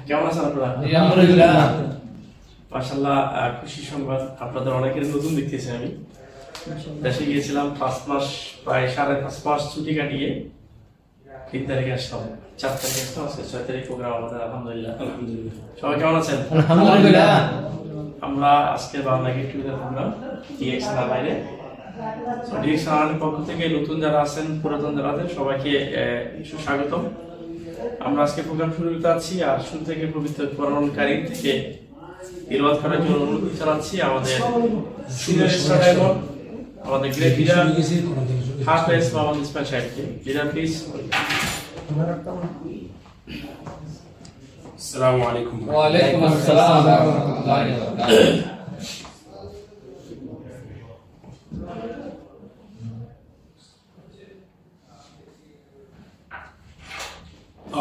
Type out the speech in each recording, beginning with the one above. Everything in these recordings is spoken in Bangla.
কেমন আছেন আপনারা? আলহামদুলিল্লাহ। মাশাআল্লাহ, খুশি সংবাদ, আপনাদের অনেকের নতুন দেখতেছি আমি। দেশে গিয়েছিলাম 5 মাস, প্রায় 5.5 মাস ছুটি কাটিয়ে 3 তারিখে আসলাম, 4 তারিখে আসলাম, আজকে 6 তারিখ প্রোগ্রাম আমাদের। আলহামদুলিল্লাহ। সবাই কেমন আছেন? আলহামদুলিল্লাহ। আমরা আজকে Bangla get together program DXL বাইরে, ডিএক্সএল পক্ষ থেকে নতুন যারা আছেন, পুরাতন যারা আছেন, সবাইকে সুস্বাগতম। আমরা আজকে প্রোগ্রাম শুরু করতে যাচ্ছি, আর শুরু থেকে পবিত্র কোরআন কারীম থেকে তিলাওয়াত করার জন্য অনুরোধ জানাচ্ছি আমাদের সিনিয়র স্টুডেন্ট, আমাদের গ্রেট লিডার হাফেজ মোহাম্মদ ইসমাইল সাহেবকে। Leader please. আসসালামু আলাইকুম। ওয়া আলাইকুম আসসালাম ওয়া রাহমাতুল্লাহি ওয়া বারাকাতুহু।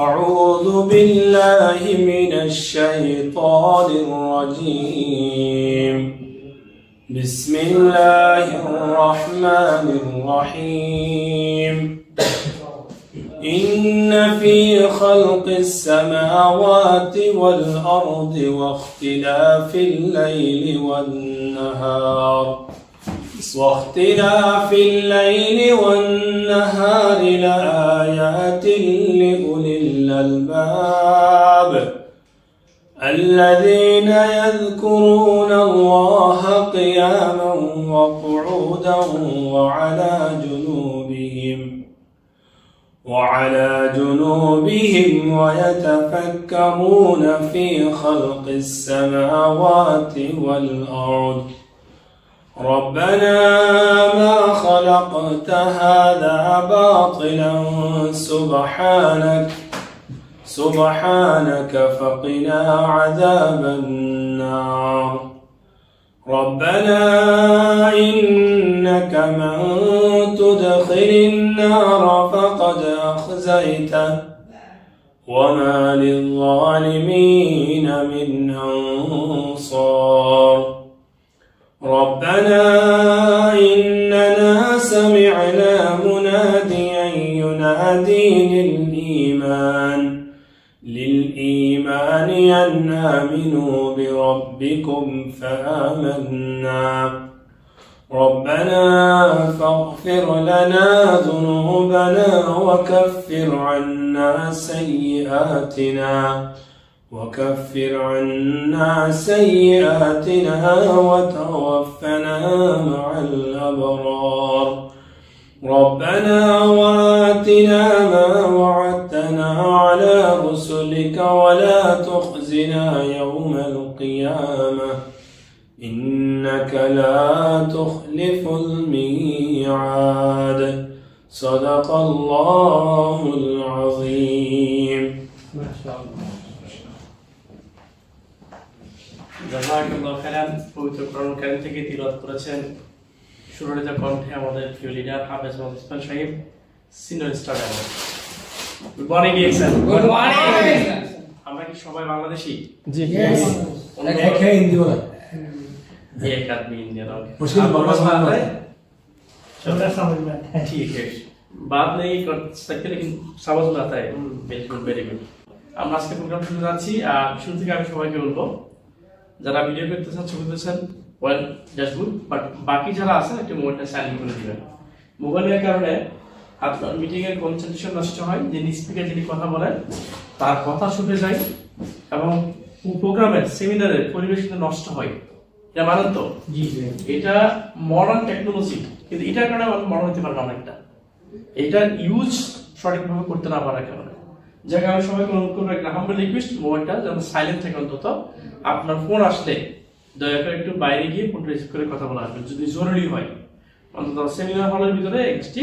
أعوذ بالله من الشيطان الرجيم. بسم الله الرحمن الرحيم. إن في خلق السماوات والأرض واختلاف الليل والنهار لآيات لأولي الألباب الذين يذكرون الله قياما وقعودا وعلى جنوبهم ويتفكرون في خلق السماوات والأرض ربنا ما خلقت هذا باطلا سبحانك فقنا عذاب النار. ربنا إنك من تدخل النار فقد أخزيته وما للظالمين من أنصار. ربنا إننا سمعنا مناديا ينادي للإيمان أن آمنوا بربكم فآمنا. ربنا فاغفر لنا ذنوبنا وكفر عنا سيئاتنا وتوفنا مع الأبرار. ربنا وآتنا ما وعدتنا على رسلك ولا تخزنا يوم القيامة إنك لا تخلف الميعاد. صدق الله العظيم. ما شاء الله। জাযাকাল্লাহু খাইরান। পবিত্র কোরআন কারীম থেকে তিলাওয়াত করেছেন সুরলিত কণ্ঠে আমাদের প্রিয় লিডার হাফেজ মোহাম্মদ ইসমাইল সাহেব, senior student. Good morning DXL. Good morning. আমরা কি সবাই বাংলাদেশি? জি। एक है हिंदी वाला, एक आदमी इंडियन। मुश्किल बोलना समझ में आता है? ठीक है, बात नहीं कर सकते लेकिन समझ में आता है। बिल्कुल, वेरी गुड। আমরা আজকে প্রোগ্রাম শুরু করছি, আর শুরু থেকে আমি সবাইকে বলবো যারা ভিডিও করতেছেন, ছবি তুলছেন, ওয়েল জাস্ট গুড, বাট বাকি যারা আছেন একটু মোবাইলটা সাইলেন্ট করে দিবেন। মোবাইলের কারণে আপনার মিটিং এর কনসেন্ট্রেশন নষ্ট হয়, যিনি স্পিকার যিনি কথা বলেন তার কথা শুনে যায় এবং প্রোগ্রামের সেমিনারের পরিবেশ কিন্তু নষ্ট হয়। এটা মানেন তো? জি। এটা মডার্ন টেকনোলজি, কিন্তু এটার কারণে মডার্ন হতে পারে না অনেকটা, এটা ইউজ সঠিকভাবে করতে না পারার কারণে। যাকে আমি সবাইকে অনুরোধ করবো, একটা হাম্বল রিকোয়েস্ট, মোবাইলটা যেন সাইলেন্ট থাকে অন্তত। আপনার ফোন আসলে দয়া করে একটু বাইরে গিয়ে ফোনটা রিসিভ করে কথা বলা আসবে, যদি জরুরি হয়। অন্তত সেমিনার হলের ভিতরে এক্সটি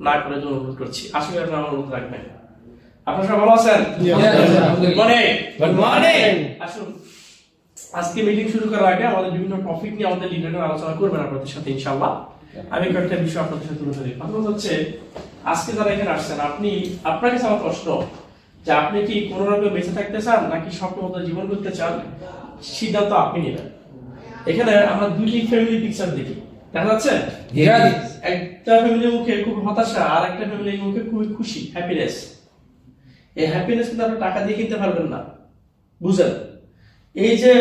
না করার জন্য অনুরোধ করছি। আসলে আপনারা অনুরোধ রাখবেন। আপনারা সবাই ভালো আছেন? Good morning. আসুন, আজকে মিটিং শুরু করার আগে আমাদের বিভিন্ন টপিক নিয়ে আমাদের লিডাররা আলোচনা করবেন আপনাদের সাথে ইনশাআল্লাহ। আমি কয়েকটা বিষয় আপনাদের সাথে তুলে ধরি। প্রথম হচ্ছে, আজকে যারা এখানে আসছেন, আপনার কাছে আমার প্রশ্ন যে আপনি কি কোন রকম বেঁচে থাকতে চান নাকি স্বপ্নমত জীবন করতে চান, সিদ্ধান্ত আপনি নেবেন। এখানে আমরা দুইটি ফ্যামিলি পিকচার দেখি, দেখা যাচ্ছে? একটা ফ্যামিলির মুখে খুব হতাশা, আর একটা ফ্যামিলির মুখে খুবই খুশি, হ্যাপিনেস। এই হ্যাপিনেস কিন্তু আপনি টাকা দিয়ে কিনতে পারবেন না, বুঝেন, এই যে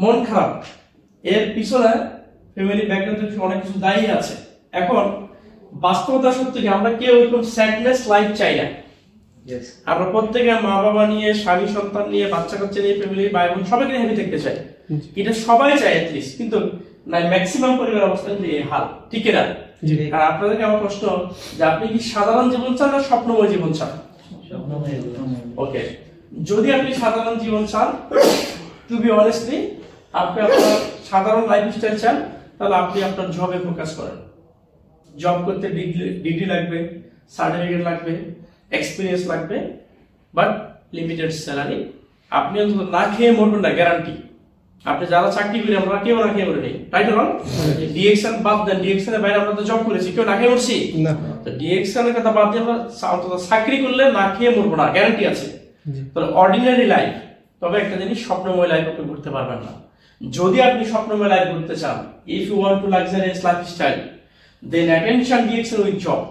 মন খারাপ এর পিছনে ফ্যামিলি ব্যাকগ্রাউন্ড থেকে অনেক কিছু দায়ী আছে। এখন বাস্তবতা সত্যি কি আমরা কেউ এরকম স্যাডনেস লাইফ চাই না। আমরা প্রত্যেকে মা বাবা নিয়ে, স্বামী সন্তান নিয়ে, বাচ্চা কাচ্চা নিয়ে, ফ্যামিলি ভাই বোন সবাইকে হ্যাপি থাকতে চাই, এটা সবাই চায় অ্যাটলিস্ট, কিন্তু না ম্যাক্সিমাম পরিবার অবস্থা কিন্তু এই হাল, ঠিক না? আর আপনাদেরকে আমার প্রশ্ন যে আপনি কি সাধারণ জীবন চান না স্বপ্নময় জীবন চান? ওকে, যদি আপনি সাধারণ জীবন চান, টু বি অনেস্টলি আপনি আপনার সাধারণ লাইফস্টাইল চান, তাহলে আপনি আপনার জবে ফোকাস করেন। জব করতে ডিগ্রি লাগবে, সার্টিফিকেট লাগবে, এক্সপিরিয়েন্স লাগবে, বাট লিমিটেড স্যালারি। আপনি না খেয়ে মরবেন না, গ্যারান্টি। আপনি যারা চাকরি করি আমরা কেউ না খেয়ে মরে নেই, তাই তো? ডিএক্সএন বাদ দেন, ডিএক্সএন এর বাইরে আমরা তো জব করেছি, কেউ না খেয়ে মরছি না। তো ডিএক্সএন এর কথা বাদ দিয়ে আমরা অন্তত চাকরি করলে না খেয়ে মরবো না, গ্যারান্টি আছে। তাহলে অর্ডিনারি লাইফ, তবে একটা জিনিস স্বপ্নময় লাইফ আপনি করতে পারবেন না। যদি আপনি স্বপ্নময় লাইফ করতে চান, if you want to luxurious lifestyle, then attention DXN with job.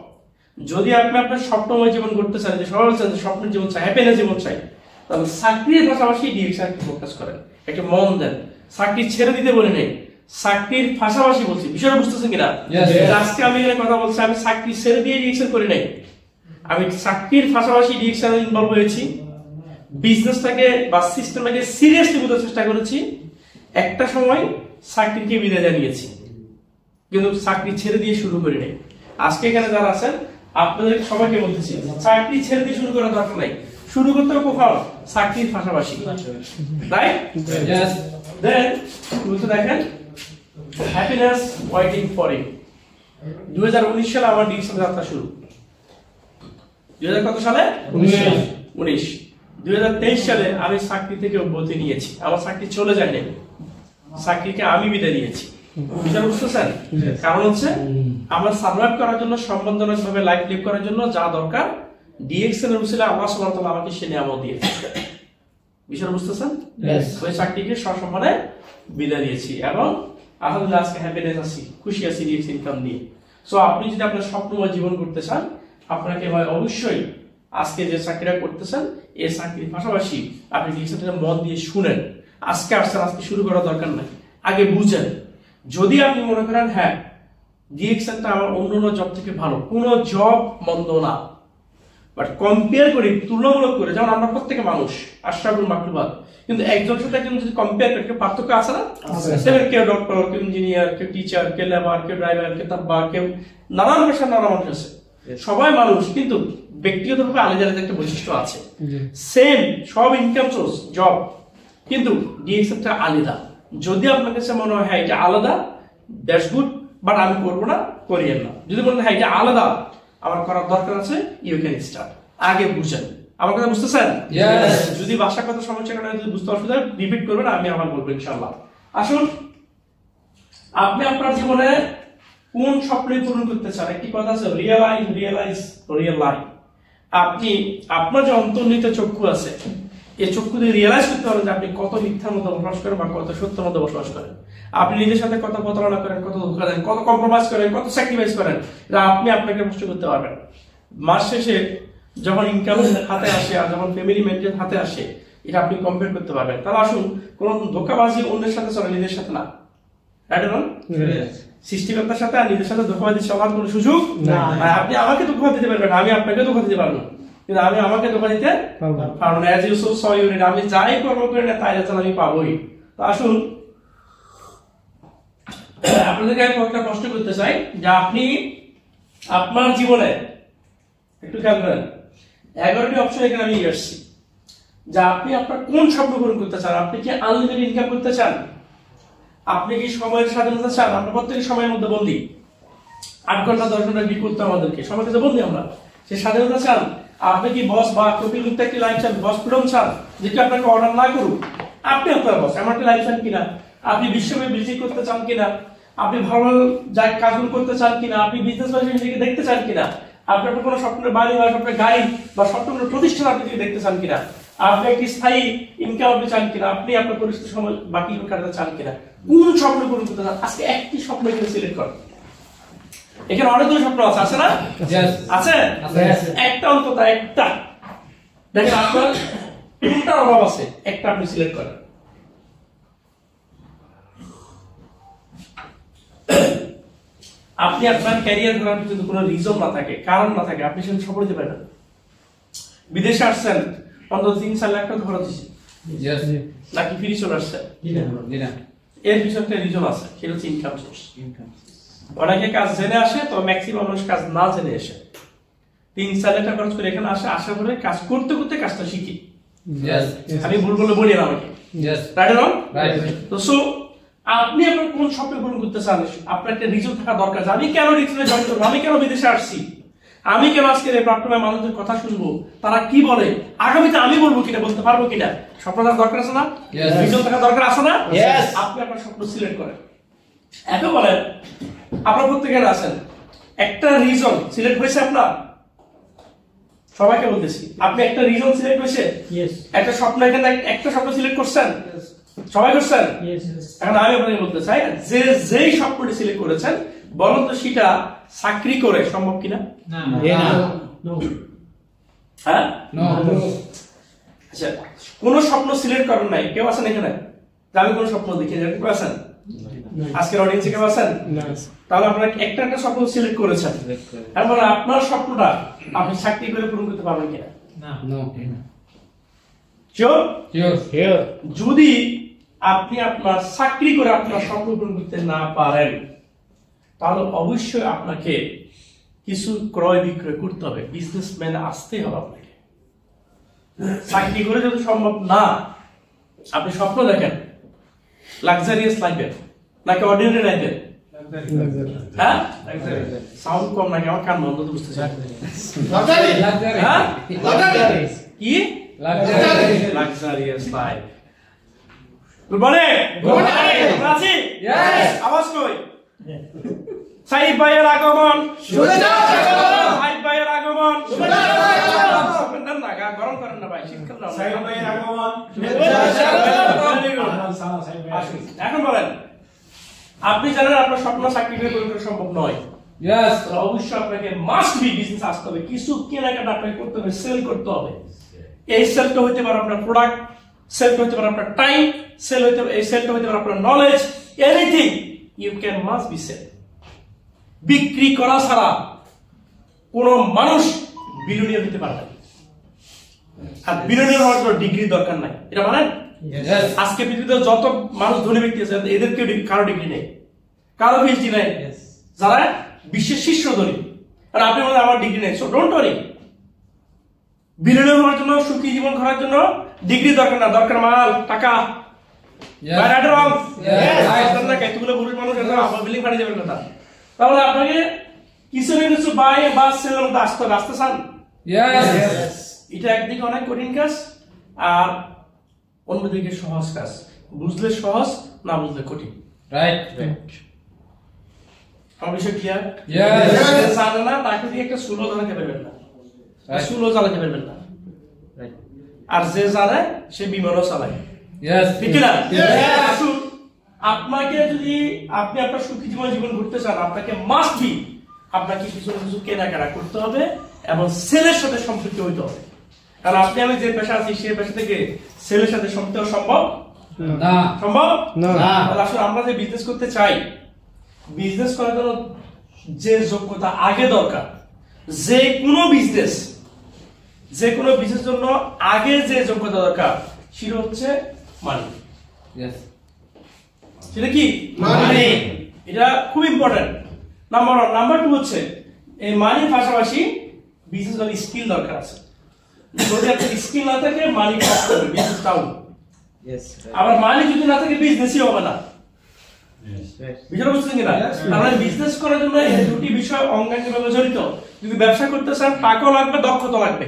যদি আপনি আপনার স্বপ্নময় জীবন করতে চান, যে সবাই বলছেন যে স্বপ্নের জীবন চাই, হ্যাপিনেস জীবন চাই, তাহলে চাকরির পাশাপাশি ডিএক্সএন ফোকাস করেন, একটা মন দেন। চাকরি ছেড়ে দিতে বলে নেই, চাকরির পাশাপাশি বলছি, বিষয়টা বুঝতেছেন কিনা? আজকে আমি এখানে কথা বলছি, আমি চাকরি ছেড়ে দিয়ে ডিএক্সএন করি নাই, আমি চাকরির পাশাপাশি ডিএক্সএন ইনভলভ হয়েছি, বিজনেসটাকে বা সিস্টেমটাকে সিরিয়াসলি বোঝার চেষ্টা করেছি। একটা সময় চাকরিকে বিদায় জানিয়েছি, কিন্তু চাকরি ছেড়ে দিয়ে শুরু করি নাই। আজকে এখানে যারা আছেন আপনাদের সবাইকে বলতেছি, চাকরি ছেড়ে দিয়ে শুরু করার দরকার নাই, শুরু করতে হবে কোথাও চাকরির পাশাপাশি, রাইট? দেন দেখেন হ্যাপিনেস ওয়েটিং ফর ইউ। 2019 সালে আমার ডিএক্সএন যাত্রা শুরু। 2000 কত সালে? 19। 2023 সালে আমি চাকরি থেকে অব্যাহতি নিয়েছি, আমার চাকরি চলে যায় নাই, চাকরিকে আমি বিদায় দিয়েছি। বিষয় বুঝতেছেন? কারণ হচ্ছে আমরা সার্ভাইভ করার জন্য, সম্বন্ধজনক ভাবে লাইফ লিভ করার জন্য যা দরকার ডিএক্সএন এর উসিলায় আল্লাহ সুবহানাহু ওয়া তাআলা আমাকে সে নিয়ামত দিয়েছে। বিষয় বুঝতেছেন? ওই চাকরিকে সসম্মানে বিদায় দিয়েছি এবং আলহামদুলিল্লাহ আজকে হ্যাপিনেস আছি, খুশি আছি ডিএক্সএন ইনকাম নিয়ে। সো আপনি যদি আপনার স্বপ্নময় জীবন করতে চান, আপনাকে ভাই অবশ্যই আজকে যে চাকরিটা করতেছেন এই চাকরির পাশাপাশি আপনি ডিএক্সএনটা মন দিয়ে শুনেন। আজকে আসছেন, আজকে শুরু করার দরকার নাই, আগে বুঝেন। যদি আপনি মনে করেন হ্যাঁ ডিএক্সএনটা আমার অন্য জব থেকে ভালো, কোনো জব মন্দ না, বাট কম্পেয়ার করি, তুলনামূলক করে, যেমন আমরা প্রত্যেকে মানুষ, আশরাফুল মাখলুকাত, কিন্তু একজনের সাথে একজন যদি কম্পেয়ার করি, পার্থক্য আছে না? কেউ ডক্টর, কেউ ইঞ্জিনিয়ার, কেউ টিচার, কেউ লেবার, কেউ ড্রাইভার, কেউ তাব্বা, কেউ নানান পেশার নানা মানুষ আছে, সবাই মানুষ, কিন্তু ব্যক্তিগতভাবে আলাদা আলাদা একটা বৈশিষ্ট্য আছে। সেম সব ইনকাম সোর্স জব, কিন্তু ডিএক্সএনটা আলাদা। যদি আপনার কাছে মনে হয় হ্যাঁ এটা আলাদা, দ্যাটস গুড, বাট আমি করবো না, করিয়েন না। যদি বলেন হ্যাঁ এটা আলাদা, আমার করার দরকার আছে, ইউ ক্যান স্টার্ট। আগে বুঝেন, আমার কথা বুঝতেছেন? যদি ভাষার কথা সমস্যা কারণে যদি বুঝতে অসুবিধা রিপিট করবেন, আমি আবার বলবো ইনশাআল্লাহ। আসুন, আপনি আপনার জীবনে কোন স্বপ্ন পূরণ করতে চান? একটি কথা আছে, রিয়েলাইজ। আপনি আপনার যে অন্তর্নিহিত চক্ষু আছে, এই চক্ষু দিয়ে রিয়েলাইজ করতে পারেন যে আপনি কত মিথ্যার মধ্যে বসবাস করেন বা কত সত্যের মধ্যে বসবাস করেন। আপনি নিজের সাথে কত প্রতারণা করেন, কত ধোঁকা দেন, কত কম্প্রোমাইজ করেন, কত স্যাক্রিফাইস করেন, এটা আপনি আপনাকে প্রশ্ন করতে পারবেন। মাস শেষে যখন ইনকাম হাতে আসে আর যখন ফ্যামিলি মেনটেন হাতে আসে, এটা আপনি কম্পেয়ার করতে পারবেন। তাহলে আসুন, কোন ধোঁকাবাজি অন্যের সাথে চলে, নিজের সাথে না। সৃষ্টিকর্তার সাথে আর নিজের সাথে ধোঁকাবাজি চলার কোনো সুযোগ নাই। আপনি আমাকে ধোঁকা দিতে পারবেন, আমি আপনাকে ধোঁকা দিতে পারবো, কিন্তু আমি আমাকে ধোঁকা দিতে পারবো না। আমি যাই কর্ম করি না তাই রেজাল্ট আমি পাবোই। তো আসুন, আপনাদেরকে আমি একটা প্রশ্ন করতে চাই যে আপনি আপনার জীবনে একটু খেয়াল করেন, 11টি অপশন এখানে আমি আসছি, যে আপনি আপনার কোন স্বপ্ন পূরণ করতে চান। আপনি কি আনলিমিটেড ইনকাম করতে চান? আপনি কি সময়ের স্বাধীনতা চান? আমরা প্রত্যেক সময়ের মধ্যে বন্দী, 8 ঘন্টা 10 ঘন্টা ডিউটি করতে আমাদেরকে, সময়ের কাছে বন্দী আমরা, সেই স্বাধীনতা চান? আপনি কি বস বা কপিল মুক্ত একটি লাইফ চান, বস ফ্রিডম চান, যেটি আপনাকে অর্ডার না করুক, আপনি আপনার বস, এমন একটা লাইফ চান কিনা? আপনি বিশ্বব্যাপী ভিজিট করতে চান কিনা? আপনি ভালো কাজগুলো করতে চান কিনা? আপনি বিজনেস নিজেকে দেখতে চান কিনা? আপনার কোনো স্বপ্নের বাড়ি বা স্বপ্নের গাড়ি বা স্বপ্নের প্রতিষ্ঠান আপনি দেখতে চান কিনা? আপনি একটি স্থায়ী ইনকাম আপনি চান কিনা? আপনি আপনার পরিস্থিতির সময় বাকি কাটাতে চান কিনা? কোন স্বপ্ন পূরণ করতে চান? আজকে একটি স্বপ্ন এখানে সিলেক্ট করেন। এখানে অনেকগুলো স্বপ্ন আছে, আছে না? আছে, একটা অন্তত একটা। দেখেন, আপনার কোনটার অভাব আছে একটা আপনি সিলেক্ট করেন। আপনি আপনার ক্যারিয়ার করার যদি কোনো রিজন না থাকে, কারণ না থাকে, আপনি সেটা সফল হতে পারেন না। বিদেশে আসছেন অন্তত 3-4 লাখ টাকা খরচ হচ্ছে, Yes. নাকি ফিরে চলে আসছেন, Dina. এর পিছনে একটা রিজন আছে, সেটা হচ্ছে ইনকাম সোর্স। অনেকে কাজ জেনে আসে, তো ম্যাক্সিমাম মানুষ কাজ না জেনে আসে। 3-4 লাখ টাকা খরচ করে এখানে আসে, আসার পরে কাজ করতে করতে কাজটা শিখি। Yes. আমি ভুল বলে বলি না আমাকে, Yes. রাইট না? Right. তো সো আপনি আপনার কোন স্বপ্ন পূরণ করতে চান, আপনার একটা রিজন থাকা দরকার যে আমি কেন রিজনে জয়েন করবো, আমি কেন বিদেশে আসছি, আমি কেন আজকের এই প্ল্যাটফর্মে মানুষদের কথা শুনবো, তারা কি বলে, আগামীতে আমি বলবো কিনা, বলতে পারবো কিনা, স্বপ্ন থাকা দরকার আছে না? Yes. রিজন থাকা দরকার আছে না? Yes. আপনি আপনার স্বপ্ন সিলেক্ট করেন। এখন বলেন আপনার প্রত্যেকের আছেন একটা রিজন সিলেক্ট হয়েছে আপনার? সবাইকে বলতেছি, আপনি একটা রিজন সিলেক্ট হয়েছে? একটা স্বপ্ন, এখানে একটা স্বপ্ন সিলেক্ট করছেন? সবাই করছেন? এখন আমি আপনাকে বলতে চাই, যে যেই স্বপ্নটি সিলেক্ট করেছেন, বলুন তো সেটা চাকরি করে সম্ভব কিনা? হ্যাঁ, No. আচ্ছা, কোন স্বপ্ন সিলেক্ট করেন নাই? কেউ আছেন এখানে যে আমি কোন স্বপ্ন দেখি? কেউ আছেন আজকের অডিয়েন্সে? কেউ আছেন? তাহলে আপনারা একটা একটা স্বপ্ন সিলেক্ট করেছেন, তার মানে আপনার স্বপ্নটা আপনি চাকরি করে পূরণ করতে পারবেন কিনা? No. শিওর? Sure. যদি আপনি আপনার চাকরি করে আপনার স্বপ্ন পূরণ করতে না পারেন, তাহলে অবশ্যই আপনাকে কিছু ক্রয় বিক্রয় করতে হবে, বিজনেসম্যান আসতে হবে আপনাকে। চাকরি করে যদি সম্ভব না, আপনি স্বপ্ন দেখেন লাক্সারিয়াস লাইফের নাকি অর্ডিনারি লাইফের? হ্যাঁ, সাউন্ড কম নাকি? আমার কান বন্ধ তো বুঝতেছি। হ্যাঁ, কি লাক্সারিয়াস লাইফ? Good morning. আমরা আছি? আওয়াজ কই? সাইদ ভাইয়ের আগমন, সাইদ ভাইয়ের আগমন, না গা গরম করেন না ভাই, শীতকাল না। সাইদ ভাইয়ের আগমন। এখন বলেন, আপনি জানেন আপনার স্বপ্ন চাকরি করে পূরণ করা সম্ভব নয়। Yes. তাহলে অবশ্যই আপনাকে মাস্ট বি বিজনেস আসতে হবে, কিছু কেনাকাটা আপনাকে করতে হবে, সেল করতে হবে। এই সেলটা হইতে পারে আপনার প্রোডাক্ট, সেলটা হইতে পারে আপনার টাইম, এই সেলটা হইতে পারে আপনার knowledge, anything you can must be sell. বিক্রি করা ছাড়া কোন মানুষ বিলিয়নিয়ার হতে পারে না। আর বিলিয়নিয়ার হওয়ার জন্য ডিগ্রি দরকার নাই, এটা মানেন? Yes. আজকে পৃথিবীতে যত মানুষ ধনী ব্যক্তি আছে, এদের কেউ কারো ডিগ্রি নেই, কারো পিএইচডি নেই, যারা বিশ্বের শীর্ষ ধনী। আর আপনি বলেন আমার ডিগ্রি নেই, সো ডোন্ট ওয়ারি। বিলিয়নিয়ার হওয়ার জন্য, সুখী জীবন করার জন্য ডিগ্রি দরকার না, দরকার মাল, টাকা। Yes. Right or wrong? Yes. না কতগুলো পুরুষ মানুষ আছে, আমার বিলিং ফাড়ি যাবে কথা। তাহলে আপনাকে কিছু না কিছু বাই বা সেলের মধ্যে আসতে হবে, আসতে চান? Yes. এটা একদিকে অনেক কঠিন কাজ, আর অন্যদিকে সহজ কাজ। বুঝলে সহজ, না বুঝলে কঠিন। Right. আমার বিষয় ক্লিয়ার? Yes. জানে না তাকে দিয়ে একটা সুলো চালাতে পারবেন না, Right. সুলো চালাতে পারবেন না। আর যে জানে সে বিমানও চালায়, Yes. ঠিক না? আসুন, আপনাকে যদি আপনি আপনার সুখী জীবন ঘুরতে চান, আপনাকে মাস্ট বি আপনাকে কিছু না কিছু কেনাকাটা করতে হবে এবং সেলের সাথে সম্পৃক্ত হইতে হবে। কারণ আপনি আমি যে পেশা আছি সেই পেশা থেকে সেলের সাথে সম্পৃক্ত হওয়া সম্ভব? না। সম্ভব না। তাহলে আসলে আমরা যে বিজনেস করতে চাই, বিজনেস করার জন্য যে যোগ্যতা আগে দরকার, যে কোনো বিজনেস জন্য আগে যে যোগ্যতা দরকার, সেটা হচ্ছে মানি। Yes. সেটা কি? মানি। এটা খুব ইম্পর্টেন্ট। নাম্বার 1। নাম্বার 2 হচ্ছে এই মানির পাশাপাশি বিজনেস মানে স্কিল দরকার আছে। যদি আপনার স্কিল না থাকে, মানি কষ্ট হবে, বিজনেস ডাউন। আবার মানি যদি না থাকে, বিজনেসই হবে না। বিষয়টা বুঝছেন কিনা? তার মানে বিজনেস করার জন্য এই দুটি বিষয় অঙ্গাঙ্গিভাবে জড়িত। যদি ব্যবসা করতে চান, টাকাও লাগবে, দক্ষতা লাগবে।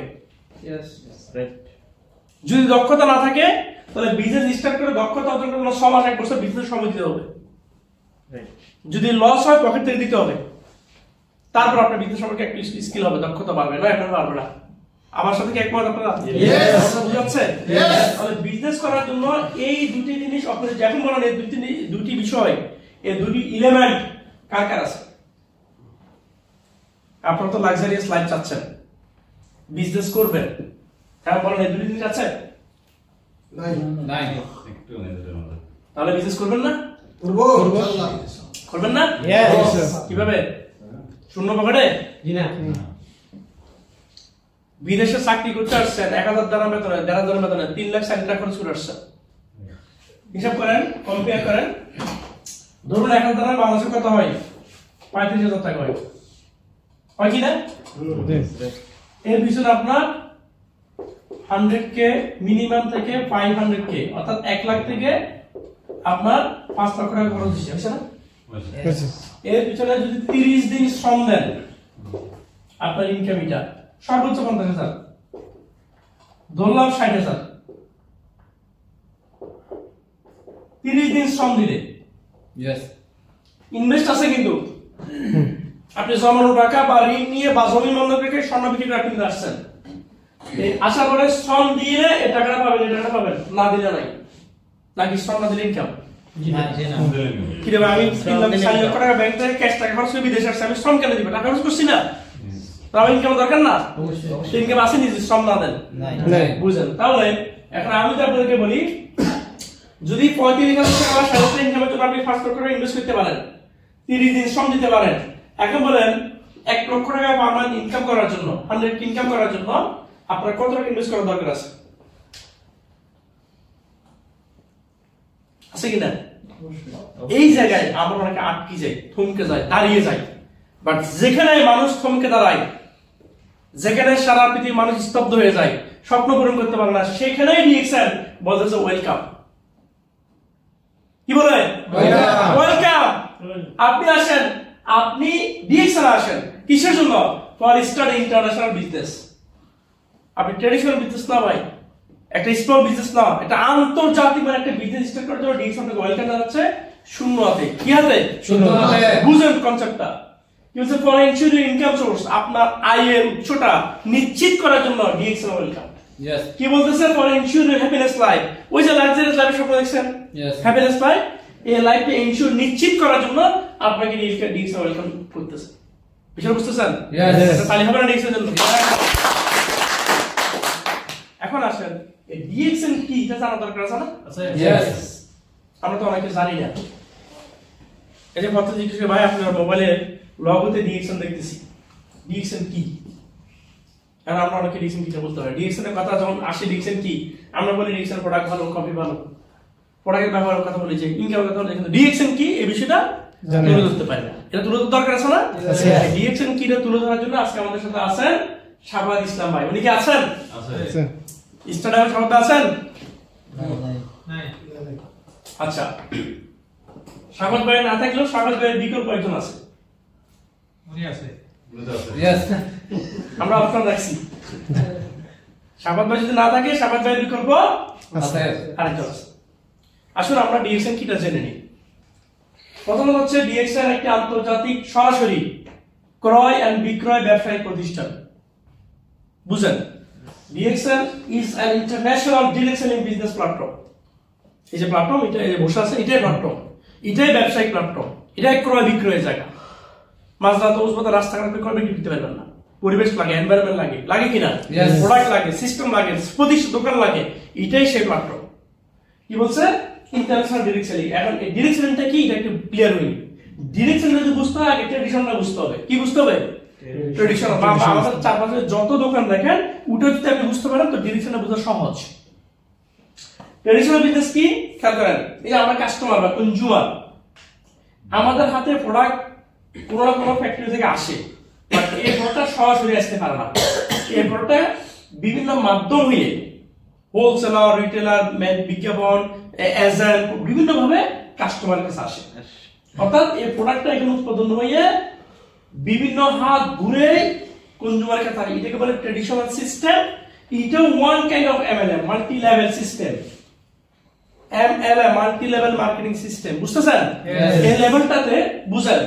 যদি দক্ষতা না থাকে, তাহলে বিজনেস স্টার্ট করে দক্ষতা অর্জন করে 6 মাস 1 বছর বিজনেস সময় দিতে হবে। যদি লস হয়, পকেট থেকে দিতে হবে। তারপর আপনার বিজনেস সম্পর্কে একটা স্কিল হবে, দক্ষতা বাড়বে, না এখন বাড়বে না। আমার সাথে কি একমত আপনারা? বুঝাচ্ছে? তাহলে বিজনেস করার জন্য এই দুটি জিনিস আপনাদের যখন বলেন, এই দুটি বিষয়, এই দুটি এলিমেন্ট কার কার আছে? আপনারা তো লাক্সারিয়াস লাইফ চাচ্ছেন, বিজনেস করবেন, এখন বলেন এই দুটি জিনিস আছে? নাই তাহলে বিজনেস করবেন না? করবেন না? কিভাবে? শূন্য পকেটে? বিদেশে চাকরি করতে আসছেন, 1000 দিরহাম বেতনে, 1500 দিরহাম বেতনে, 3 লাখ 4 লাখ খরচ করে আসছেন। হিসাব করেন, কম্পেয়ার করেন। ধরুন 1000 দিরহাম বাংলাদেশে কত হয়? 35,000 টাকা হয়। হয় কি না? এর পিছনে আপনার 100k মিনিমাম থেকে 500k অর্থাৎ 1 লাখ থেকে আপনার 5 লক্ষ টাকা খরচ হচ্ছে না? এর পিছনে যদি 30 দিন শ্রম দেন আপনার ইনকাম এটা সর্বোচ্চ 50,000, ধরলাম 60,000। 30 দিন শ্রম দিলে ইনভেস্ট আছে কিন্তু আপনি জমানো টাকা বা ঋণ নিয়ে বা জমি বন্ধক রেখে স্বর্ণ বিক্রি করে কিনতে আসছেন, আশা করে শ্রম দিয়ে এই টাকাটা পাবেন, এই টাকাটা পাবেন, না দিলে নাই। নাকি শ্রম না দিলে ইনকাম? কি দেবে? আমি 3 লক্ষ টাকা ব্যাংক থেকে ক্যাশ টাকা খরচ করে বিদেশে আসছি, আমি শ্রম কেন দিব? টাকা খরচ করছি না, তাহলে ইনকাম দরকার না? ইনকাম আছে নিজে, শ্রম না দেন, বুঝলেন? তাহলে এখন আমি তো আপনাদেরকে বলি, যদি 35,000 টাকা বা 60,000 ইনকামের জন্য আপনি 5 লক্ষ টাকা ইনভেস্ট করতে পারেন, 30 দিন শ্রম দিতে পারেন, এখন বলেন 1 লক্ষ টাকা পার মান্থ ইনকাম করার জন্য, 100 ইনকাম করার জন্য আপনার কত টাকা ইনভেস্ট করার দরকার আছে? আছে কিনা? এই জায়গায় আমরা অনেকে আটকে যাই, থমকে যাই, দাঁড়িয়ে যাই। বাট যেখানে মানুষ থমকে দাঁড়ায়, যেখানে সারা পৃথিবীর মানুষ স্তব্ধ হয়ে যায়, স্বপ্ন পূরণ করতে পারে না, সেখানেই ডিএক্সএল বলতেছে ওয়েলকাম। কি বলে? ওয়েলকাম। আপনি আসেন, আপনি ডিএক্সএল আসেন কিসের জন্য? For start international business. আপনি ট্রেডিশনাল বিজনেস না ভাই, একটা স্মল বিজনেস না, এটা আন্তর্জাতিক মানে একটা বিজনেস স্টার্ট করার জন্য ডিএক্সএল আপনাকে ওয়েলকাম জানাচ্ছে শূন্য হাতে। কি হাতে? শূন্য হাতে। বুঝেন কনসেপ্টটা? কি বলছে? ফর এনশিওরিং ইনকাম সোর্স, আপনার আয়ের উৎসটা নিশ্চিত করার জন্য ডিএক্সএল ওয়েলকাম। কি বলতেছে? For ensuring happiness life. ওই যে লাক্সারিয়াস লাইফের স্বপ্ন দেখছেন, হ্যাপিনেস লাইফ, এই লাইফটা এনশিওর নিশ্চিত করার জন্য আপনাকে ডিএক্সএল ওয়েলকাম করতেছে। বিষয় বুঝতেছেন? তাহলে হবে না ডিএক্সএল জন্য? এখন আসেন, এই ডিএক্সএল কি এটা জানা দরকার আছে না? আমরা তো অনেকে জানি না। এই যে কথা জিজ্ঞেস করে, ভাই আপনার মোবাইলে লগোতে ডিএক্সএল দেখতেছি, ডিএক্সএল কি? আর আমরা অনেকে ডিএক্সএল কি বলতে হয়। ডিএক্সএল এর কথা যখন আসে, ডিএক্সএল কি আমরা বলি? ডিএক্সএল প্রোডাক্ট ভালো, কফি ভালো, প্রোডাক্টের ব্যবহারের কথা বলি, যে ইনকামের কথা বলি, কিন্তু ডিএক্সএল কি এই বিষয়টা তুলে ধরতে পারি না। এটা তুলে ধরতে দরকার আছে না? ডিএক্সএল কি এটা তুলে ধরার জন্য আজকে আমাদের সাথে আছেন শাহবাজ ইসলাম ভাই। উনি কি আছেন? স্টাডিয়ামে সবাই আছেন? আচ্ছা, শাহবাজ ভাই না থাকলেও শাহবাজ ভাইয়ের বিকল্প একজন আছে। উনি আছে, আমরা অপশন রাখছি। শাহবাজ ভাই যদি না থাকে, শাহবাজ ভাইয়ের বিকল্প আছে, আরেকজন আছে। আসলে আমরা ডিএক্সএল কিটা জেনে নিই। প্রথমত হচ্ছে ডিএক্সএল একটি আন্তর্জাতিক সরাসরি ক্রয় এন্ড বিক্রয় ব্যবসায়িক প্রতিষ্ঠান। বুঝেন? DXL is an international direct selling business platform. এই যে প্ল্যাটফর্ম, এটা এই যে বসে আছে, এটাই প্ল্যাটফর্ম, এটাই ব্যবসায়িক প্ল্যাটফর্ম, এটাই ক্রয় বিক্রয়ের জায়গা। মাঝরাতে উসবতে রাস্তাঘাটে ক্রয় বিক্রি করতে পারবেন না। পরিবেশ লাগে, এনভায়রনমেন্ট লাগে, লাগে কিনা? প্রোডাক্ট লাগে, সিস্টেম লাগে, প্রতিষ্ঠান দোকান লাগে, এটাই সেই প্ল্যাটফর্ম। কি বলছে? International direct selling. এখন এই ডিরেক্ট সেলিংটা কি এটা একটু ক্লিয়ার হয়নি। ডিরেক্ট সেলিং যদি বুঝতে হয়, আগে ট্রেডিশনটা বুঝতে হবে। কি বুঝতে হবে? ট্রেডিশনাল। আমাদের চারপাশে যত দোকান দেখেন, ওটা যদি আপনি বুঝতে পারেন তো ডিরেকশনটা বোঝা সহজ। ট্রেডিশনাল বিজনেস কি? খেয়াল করেন, এই যে আমরা কাস্টমার বা কনজিউমার, আমাদের হাতে প্রোডাক্ট কোনো না কোনো ফ্যাক্টরি থেকে আসে, বাট এই প্রোডাক্টটা সরাসরি আসতে পারে না। এই প্রোডাক্টটা বিভিন্ন মাধ্যম হয়ে হোলসেলার, রিটেলার, বিজ্ঞাপন, এজেন্ট, বিভিন্ন ভাবে কাস্টমারের কাছে আসে। অর্থাৎ এই প্রোডাক্টটা এখানে উৎপাদন হয়ে বিভিন্ন হাত ঘুরে কনজিউমারের কাছে আসে। এটাকে বলে ট্রেডিশনাল সিস্টেম। এটা one kind of MLM, multi level system. MLM, multi level marketing system. বুঝতেছেন? এই লেভেলটাতে বুঝেন,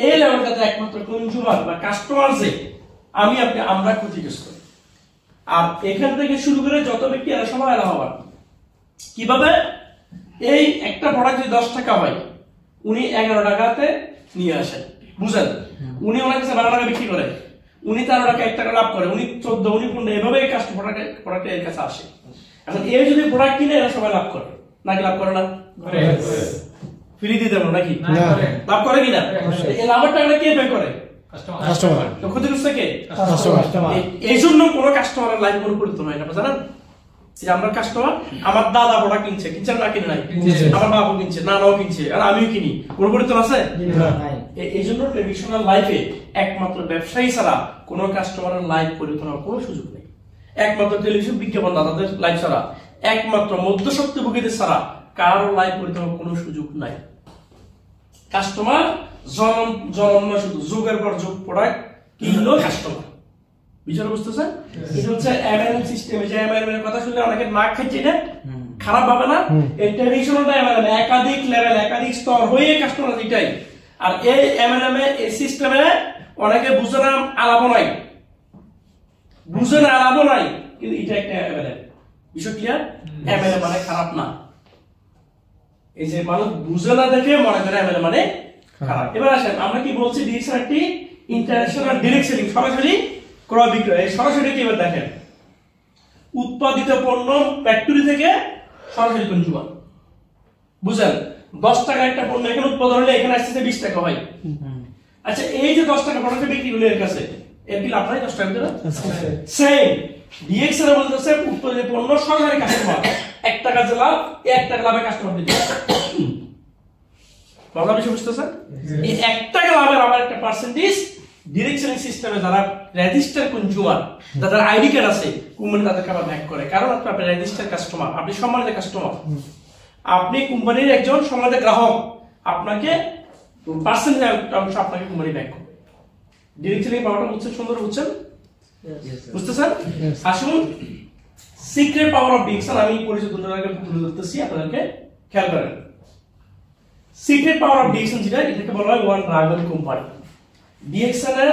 এই লেভেলটাতে একমাত্র কনজিউমার বা কাস্টমার যে আমি আপনি আমরা ক্ষতিগ্রস্ত। আর এখান থেকে শুরু করে যত ব্যক্তি এরা সবাই লাভবান। কিভাবে? এই একটা প্রোডাক্ট যদি 10 টাকা হয়, উনি 11 টাকাতে নিয়ে আসেন। বুঝেন? উনি ওনার কাছে 12 টাকা বিক্রি করে, উনি 13 টাকা 1 টাকা লাভ করে, উনি 14, উনি 15, এভাবে কাস্টমার প্রোডাক্ট এর কাছে আসে। এখন এই যদি প্রোডাক্ট কিনে এরা সবাই লাভ করে নাকি লাভ করে না? ফ্রি দিতে পারো নাকি? লাভ করে কিনা? এই লাভের টাকাটা কে পে করে? কাস্টমার। তো ক্ষতিগ্রস্ত কে? কাস্টমার। এই জন্য কোনো কাস্টমারের লাইফ পরিবর্তন হয় না, জানেন? যে আমরা কাস্টমার, আমার দাদা প্রোডাক্ট কিনছে, কিনছেন না কিনে নাই? আমার বাবা কিনছে, নানাও কিনছে, আর আমিও কিনি, কোনো পরিবর্তন আছে? এই জন্য ট্রেডিশনাল লাইফে একমাত্র ব্যবসায়ী ছাড়া কোনো কাস্টমারের লাইফ পরিবর্তন হওয়ার কোনো সুযোগ নেই। একমাত্র টেলিভিশন বিজ্ঞাপন দাতাদের লাইফ ছাড়া, একমাত্র মধ্যস্বত্বভোগীদের ছাড়া কারো লাইফ পরিবর্তন হওয়ার কোনো সুযোগ নাই। কাস্টমার জনম না, শুধু যুগের পর যুগ প্রোডাক্ট কিনলো কাস্টমার। বিষয় বুঝতেছেন? এটা হচ্ছে এমএলএম সিস্টেম। যে এমএলএম এর কথা শুনলে অনেকে নাক খাইছে, এটা খারাপ ভাবে না? এই ট্রেডিশনাল এমএলএম একাধিক লেভেল, একাধিক স্তর হয়ে কাস্টমার এটাই। আর এই এমএলএম এই সিস্টেমে অনেকে বুঝে না, আলাপও নাই, বুঝে না, আলাপও নাই, কিন্তু এটা একটা এমএলএম। বিষয় ক্লিয়ার? এমএলএম মানে খারাপ না। এই যে মানুষ বুঝে না দেখে মনে করে এমএলএম মানে খারাপ। এবার আসেন, আমরা কি বলছি? ডিরেকশন একটি ইন্টারন্যাশনাল ডিরেক্ট সেলিং, সরাসরি ক্রয় বিক্রয়। সরাসরি কি এবার দেখেন, উৎপাদিত পণ্য ফ্যাক্টরি থেকে সরাসরি কনজিউমার। বুঝলেন? 10 টাকা একটা পণ্য এখানে উৎপাদন হলে এখানে আসছে 20 টাকা হয়। আচ্ছা, এই যে 10 টাকা পণ্য বিক্রি হলো এর কাছে, এর কি লাভ নাই? 10 টাকা দিলে সেম ডিএক্সএল বলতেছে উৎপাদিত পণ্য সরাসরি কাস্টমার, 1 টাকা যে লাভ, 1 টাকা লাভে কাস্টমার দিতে। বাংলা বিষয় বুঝতেছেন? এই 1 টাকা লাভের আবার একটা পার্সেন্টেজ ডিরেক্ট সেলিং সিস্টেমে যারা রেজিস্টার কনজিউমার, যাদের আইডি কার্ড আছে, কোম্পানি তাদেরকে আবার ব্যাক করে। কারণ আপনি রেজিস্টার কাস্টমার, আপনি সম্মানিত কাস্টমার, আপনি কোম্পানির একজন সম্মানিত গ্রাহক, আপনাকে পার্সেন্টেজ অংশ আপনাকে কোম্পানি ব্যাক করবে। ডিরেক্ট সেলিং পাওয়ারটা বুঝছেন? সুন্দর বুঝছেন? বুঝতেছেন? আসুন, সিক্রেট পাওয়ার অফ ডিরেকশন আমি পরিচিত দুজনকে তুলে ধরতেছি, আপনাদেরকে খেয়াল করেন। সিক্রেট পাওয়ার অফ ডিরেকশন যেটা, এটাকে বলা হয় ওয়ান ড্রাগন কোম্পানি। ডিএক্সএল এর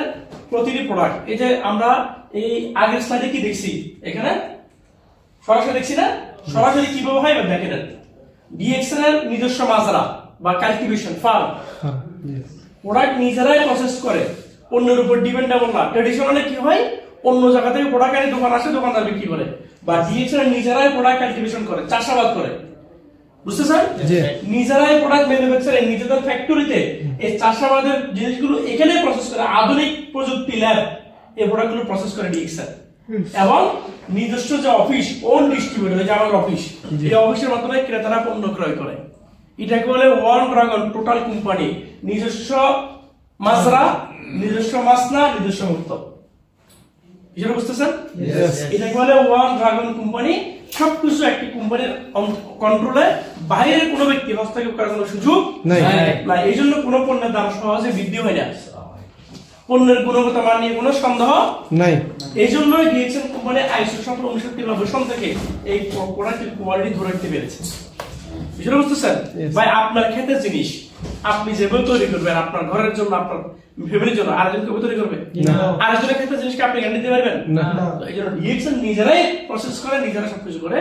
প্রতিটি প্রোডাক্ট, এই যে আমরা এই আগের স্লাইডে কি দেখছি, এখানে সরাসরি দেখছি না? সরাসরি কিভাবে হয় এবার দেখেন। ডিএক্সএল এর নিজস্ব মাজরা বা কাল্টিভেশন ফার্ম, প্রোডাক্ট নিজেরাই প্রসেস করে, অন্যের উপর ডিপেন্ডেবল না। ট্রেডিশনালি কি হয়, অন্য জায়গা থেকে প্রোডাক্ট আনে, দোকান আসে, দোকানদার বিক্রি করে। বা ডিএক্সএল নিজেরাই প্রোডাক্ট কাল্টিভেশন করে, চাষাবাদ করে। বুঝতেছেন? নিজেরাই প্রোডাক্ট ম্যানুফ্যাকচারিং, নিজেদের ফ্যাক্টরিতে এই চাষাবাদের জিনিসগুলো এখানে প্রসেস করে, আধুনিক প্রযুক্তি ল্যাব এই প্রোডাক্টগুলো প্রসেস করে ডিএক্সএল। এবং নিজস্ব যে অফিস, ওন ডিস্ট্রিবিউটর, যে আমার অফিস, এই অফিসের মাধ্যমে ক্রেতারা পণ্য ক্রয় করে। এটাকে বলে ওয়ান ড্রাগন টোটাল কোম্পানি। নিজস্ব মাজরা, নিজস্ব মাসনা, নিজস্ব মুক্ত। বিষয়টা বুঝতেছেন? এটাকে বলে ওয়ান ড্রাগন কোম্পানি। সবকিছু একটি কোম্পানির কন্ট্রোলে, বাইরের কোনো ব্যক্তি হস্তক্ষেপ করার কোনো সুযোগ নাই। এই জন্য কোনো পণ্যের দাম সহজে বৃদ্ধি হয় না, পণ্যের গুণগত মান নিয়ে কোনো সন্দেহ নাই। এই জন্য ডিএক্সএল কোম্পানি আইএসও 1993 সন থেকে এই প্রোডাক্টের কোয়ালিটি ধরে রাখতে পেরেছে। বিষয়টা বুঝতেছেন? ভাই, আপনার ক্ষেতের জিনিস আপনি যেভাবে তৈরি করবেন, আপনার ঘরের জন্য, আপনার ফ্যামিলির জন্য, আরেকজন কেউ তৈরি করবে? আরেকজনের ক্ষেত্রে জিনিসকে আপনি গ্যারান্টি দিতে পারবেন না। এই জন্য ডিএক্সএল নিজেরাই প্রসেস করে, নিজেরা সবকিছু করে,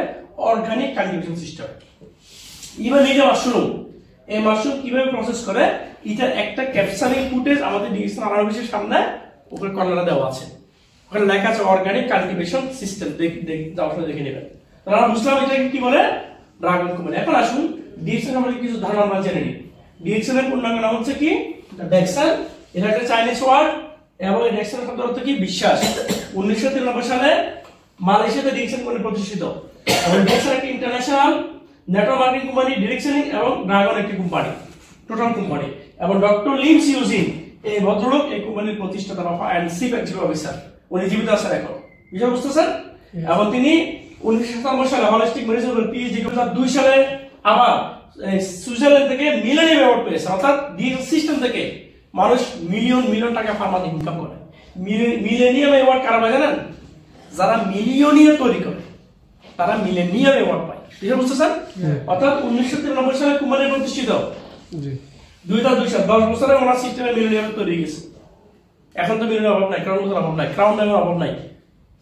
অর্গানিক কাল্টিভেশন সিস্টেম। এবার নিজে মাশরুম, এই মাশরুম কিভাবে প্রসেস করে, এটার একটা ক্যাপচারিং ফুটেজ আমাদের ডিএক্সএল আনার অফিসের সামনে উপরে কর্নারে দেওয়া আছে, ওখানে লেখা আছে অর্গানিক কাল্টিভেশন সিস্টেম। আপনারা দেখে নেবেন। তাহলে আমরা বুঝলাম এটাকে কি বলে, ড্রাগন কোম্পানি। এখন আসুন ডিএক্সএল আমাদের কিছু ধারণা আমরা জেনে নিই। ডিএক্সএল এর পূর্ণাঙ্গ নাম হচ্ছে কি? ডেক্সেল। এটা একটা চাইনিজ ওয়ার্ড, এবং এই ডেক্সেল শব্দের অর্থ কি? বিশ্বাস। 1993 সালে মালয়েশিয়াতে ডিএক্সএল কোম্পানি প্রতিষ্ঠিত। এবং ডেক্সেল একটি ইন্টারন্যাশনাল নেটওয়ার্ক মার্কেটিং কোম্পানি, ডিরেকশনিং এবং ড্রাগন একটি কোম্পানি, টোটাল কোম্পানি। এবং ডক্টর লিম সিউজিন এই ভদ্রলোক এই কোম্পানির প্রতিষ্ঠাতা এন্ড চিফ এক্সিকিউটিভ অফিসার, উনি জীবিত আছেন এখন। বিষয় বুঝতেছেন? এবং তিনি 1997 সালে হলিস্টিক মেডিসিন পিএইচডি করে, 2002 সালে আবার সুইজারল্যান্ড থেকে মিলেনিয়াম অ্যাওয়ার্ড পেয়েছে। অর্থাৎ ডিএক্সএল সিস্টেম থেকে মানুষ মিলিয়ন মিলিয়ন টাকা ফার্মাতে ইনকাম করে। মিলেনিয়াম অ্যাওয়ার্ড কারা পায় জানেন? যারা মিলিয়নিয়ার তৈরি করে, তারা মিলেনিয়াম অ্যাওয়ার্ড পায়। ঠিক বুঝতেছেন? অর্থাৎ 1993 সালে কোম্পানি প্রতিষ্ঠিত, 2002 সাল 10 বছরে ওনার সিস্টেমে মিলেনিয়াম তৈরি হয়ে গেছে। এখন তো মিলেনিয়াম অভাব নাই, ক্রাউনের অভাব নাই, ক্রাউন নামের অভাব নাই,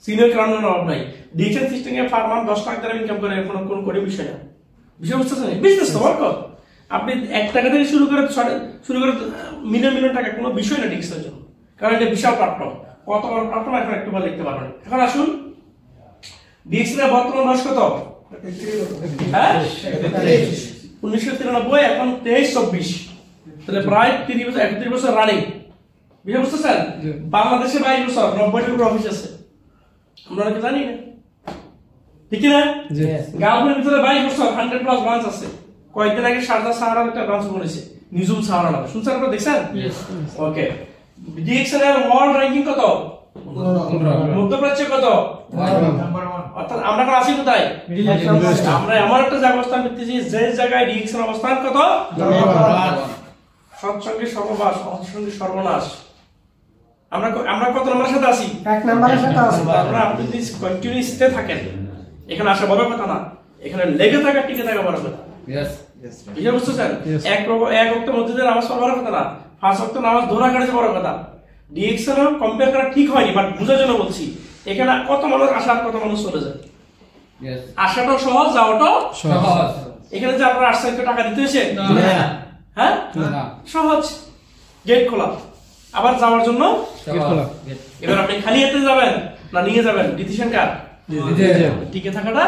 সিনিয়র ক্রাউনের অভাব নাই। ডিএক্সএল সিস্টেমে ফার্মার 10 লাখ টাকা ইনকাম করে, এখন কোনো কঠিন বিষয় না। বিষয় বুঝতেছেন? বিজনেস তো ওয়ার্ক। আপনি 1 টাকা থেকে শুরু করে মিলিয়ন মিলিয়ন টাকা কোনো বিষয় না ডিএক্সএল জন্য, কারণ এটা বিশাল প্ল্যাটফর্ম। কত বড় প্ল্যাটফর্ম এখন একটু দেখতে পারবেন। এখন আসুন ডিএক্সএল এর বর্তমান বয়স কত? হ্যাঁ 1993, এখন 23-24, তাহলে প্রায় 30 বছর 31 বছর রানিং। বুঝতে বুঝতেছেন? বাংলাদেশে 22 বছর 90টির উপর অফিস আছে, আমরা কি জানি না, ঠিক না? গাঁওয়ের ভিতরে 22 বছর 100+ ব্রাঞ্চ আছে। কয়েকদিন আগে শারজা সাহারা একটা ব্রাঞ্চ বলেছে, নিউজুম সাহারা নামে, শুনছেন আপনারা, দেখছেন? ওকে। ডিএক্সএল এর ওয়ার্ল্ড র‍্যাঙ্কিং কত? মধ্যপ্রাচ্যে কত? অর্থাৎ আমরা এখন আছি কোথায়? আমরা এমন একটা জায়গায় অবস্থান করতেছি যে জায়গায় ডিএক্সএল অবস্থান কত? সৎসঙ্গে সর্ববাস, অসৎসঙ্গে সর্বনাশ। আমরা কত নম্বরের সাথে আছি? 1 নম্বরের সাথে আছি। আপনারা আপনি যদি কন্টিনিউসলি থাকেন, এখানে আসা বড় কথা না, এখানে লেগে থাকা, টিকে থাকা বড় কথা। বুঝতে বুঝতেছেন? এক ওয়াক্ত মসজিদে নামাজ পড়া বড় কথা না, 5 ওয়াক্ত নামাজ ধরা কাটছে বড় কথা। ডিএক্সএল কম্পেয়ার করা ঠিক হয়নি, বাট বোঝার জন্য বলছি। এখানে কত মানুষ আসা, কত মানুষ চলে যায়। আসাটাও সহজ, যাওয়াটাও সহজ। এখানে যে আপনারা 800 টাকা দিতে হয়েছে, হ্যাঁ সহজ, গেট খোলা, আবার যাওয়ার জন্য গেট খোলা। এবার আপনি খালি হাতে যাবেন না নিয়ে যাবেন, ডিসিশন কার? টিকে থাকাটা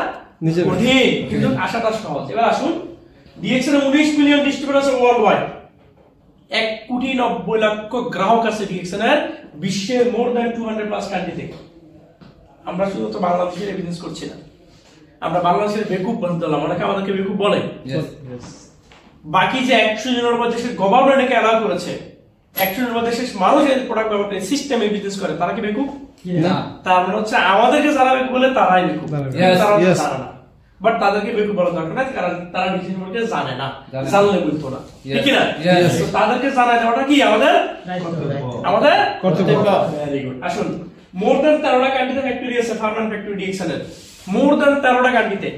কঠিন, কিন্তু আসাটা সহজ। এবার আসুন, ডিএক্সএল 19 মিলিয়ন ডিস্ট্রিবিউটর আছে ওয়ার্ল্ড ওয়াইড, 1,90,00,000 গ্রাহক আছে ডিএক্সএল এর বিশ্বের মোর দ্যান 200+ কান্ট্রি থেকে। আমরা শুধু তো বাংলাদেশের বিজনেস করছি না, আমরা বাংলাদেশের বেকুব বলতে হলাম, অনেকে আমাদেরকে বেকুব বলে। বাকি যে 100 জনের মধ্যে দেশের গভর্নমেন্ট এটাকে অ্যালাউ করেছে, 100 জনের মধ্যে দেশের মানুষ এই প্রোডাক্ট ব্যবহার সিস্টেমে বিজনেস করে, তারা কি বেকুব? না। তার মানে হচ্ছে আমাদেরকে যারা বেকুব বলে তারাই বেকুব, তারা না। বাট তাদেরকে বেকুব বলা দরকার না, কারণ তারা নিজের সম্পর্কে জানে না, জানলে বলতো না, ঠিক না? তো তাদেরকে জানাই দেওয়াটা কি আমাদের কর্তব্য। Very good. আসুন, মোর দ্যান 13টা কান্ট্রিতে ফ্যাক্টরি আছে, ফার্মান ফ্যাক্টরি ডিএক্সএল এর, মোর দ্যান 13টা কান্ট্রিতে।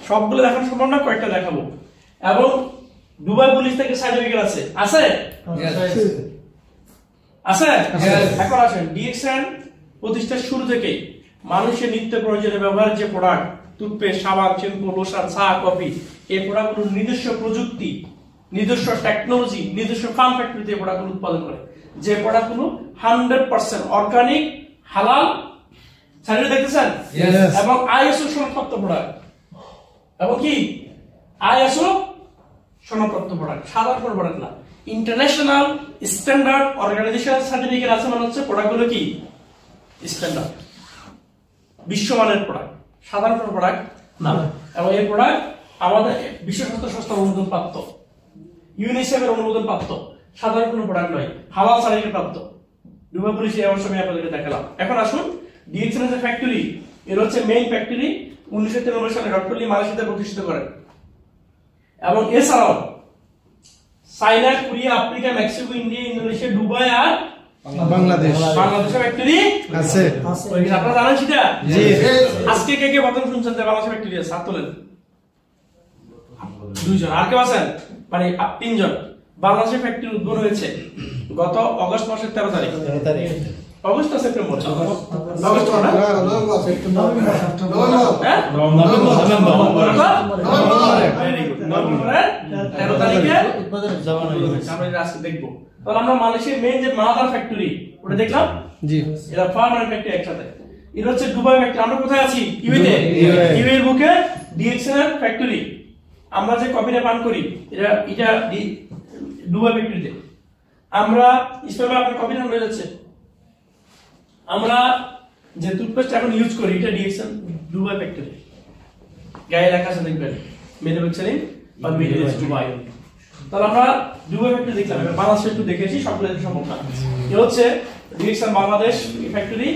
সবগুলো দেখানো সম্ভব না, কয়েকটা দেখাবো। এবং দুবাই পুলিশ থেকে সার্টিফিকেট আছে, আছে আছে। এখন আসেন, ডিএক্সএল প্রতিষ্ঠার শুরু থেকেই মানুষের নিত্য প্রয়োজনে ব্যবহারের যে প্রোডাক্ট, টুথপেস্ট, সাবান, শ্যাম্পু, লোশন, চা, কফি, এই প্রোডাক্টগুলোর নিজস্ব প্রযুক্তি, নিজস্ব টেকনোলজি, নিজস্ব ফার্ম ফ্যাক্টরিতে প্রোডাক্টগুলো উৎপাদন করে। যে প্রোডাক্টগুলো 100% অর্গানিক, হালাল, সার্টিফিকেট দেখতেছেন, এবং আইএসও সনদপ্রাপ্ত প্রোডাক্ট। এবং কি আইএসও সনদপ্রাপ্ত প্রোডাক্ট, সাধারণ প্রোডাক্ট না, ইন্টারন্যাশনাল স্ট্যান্ডার্ড অর্গানাইজেশন সার্টিফিকেট আছে, মানে হচ্ছে প্রোডাক্টগুলো কি স্ট্যান্ডার্ড, বিশ্বমানের প্রোডাক্ট, সাধারণ প্রোডাক্ট না। এবং এই প্রোডাক্ট আমাদের বিশ্ব স্বাস্থ্য সংস্থার অনুমোদন প্রাপ্ত, ইউনিসেফের অনুমোদন প্রাপ্ত, সাধারণ কোনো প্রোডাক্ট নয়, হালাল সার্টিফিকেট প্রাপ্ত। দুবাই পুলিশ এই অবশ্য আমি আপনাদেরকে দেখালাম। এখন আসুন, ডিএক্সএল এর ফ্যাক্টরি, এর হচ্ছে মেইন ফ্যাক্টরি 1993 সালে ডক্টর লি মালয়েশিয়াতে প্রতিষ্ঠিত করেন। এবং এছাড়াও China, Korea, Africa, Mexico, India, Indonesia, Dubai আর বাংলাদেশে ফ্যাক্টরি আছে। আপনারা জানেন সেটা? জি। আজকে কে কে প্রথম শুনছেন যে বাংলাদেশে ফ্যাক্টরি আছে? হাত তোলেন। 2 জন। আর কেউ আছেন? মানে 3 জন। বাংলাদেশে ফ্যাক্টরি উদ্বোধন হয়েছে গত অগস্ট মাসের 13 তারিখ। অগস্ট না সেপ্টেম্বর? অগস্ট না? নভেম্বরের 13 তারিখে আমরা আজকে দেখবো। তাহলে আমরা মালয়েশিয়ার মেইন যে মাদার ফ্যাক্টরি, ওটা দেখলাম। জি। এটা ফার্মার ফ্যাক্টরি একসাথে। এটা হচ্ছে দুবাই ফ্যাক্টরি। আমরা কোথায় আছি? ইউএতে। ইউএর বুকে ডিএক্সএল এর ফ্যাক্টরি। আমরা যে কফিটা পান করি, এটা দুবাই ফ্যাক্টরিতে। আমরা ইসলামে আপনার কফি ঠান্ডা হয়ে যাচ্ছে। আমরা যে টুথপেস্ট এখন ইউজ করি, এটা ডিএক্সএল দুবাই ফ্যাক্টরি। গায়ে লেখা আছে দেখবেন, ম্যানুফ্যাকচারিং বা মেড ইন দুবাই। তাহলে আমরা দুবাই ফ্যাক্টরি দেখলাম, এবার বাংলাদেশে একটু দেখেছি, সবগুলো সম্ভব না। এ হচ্ছে ডিএক্সএল বাংলাদেশ ফ্যাক্টরি,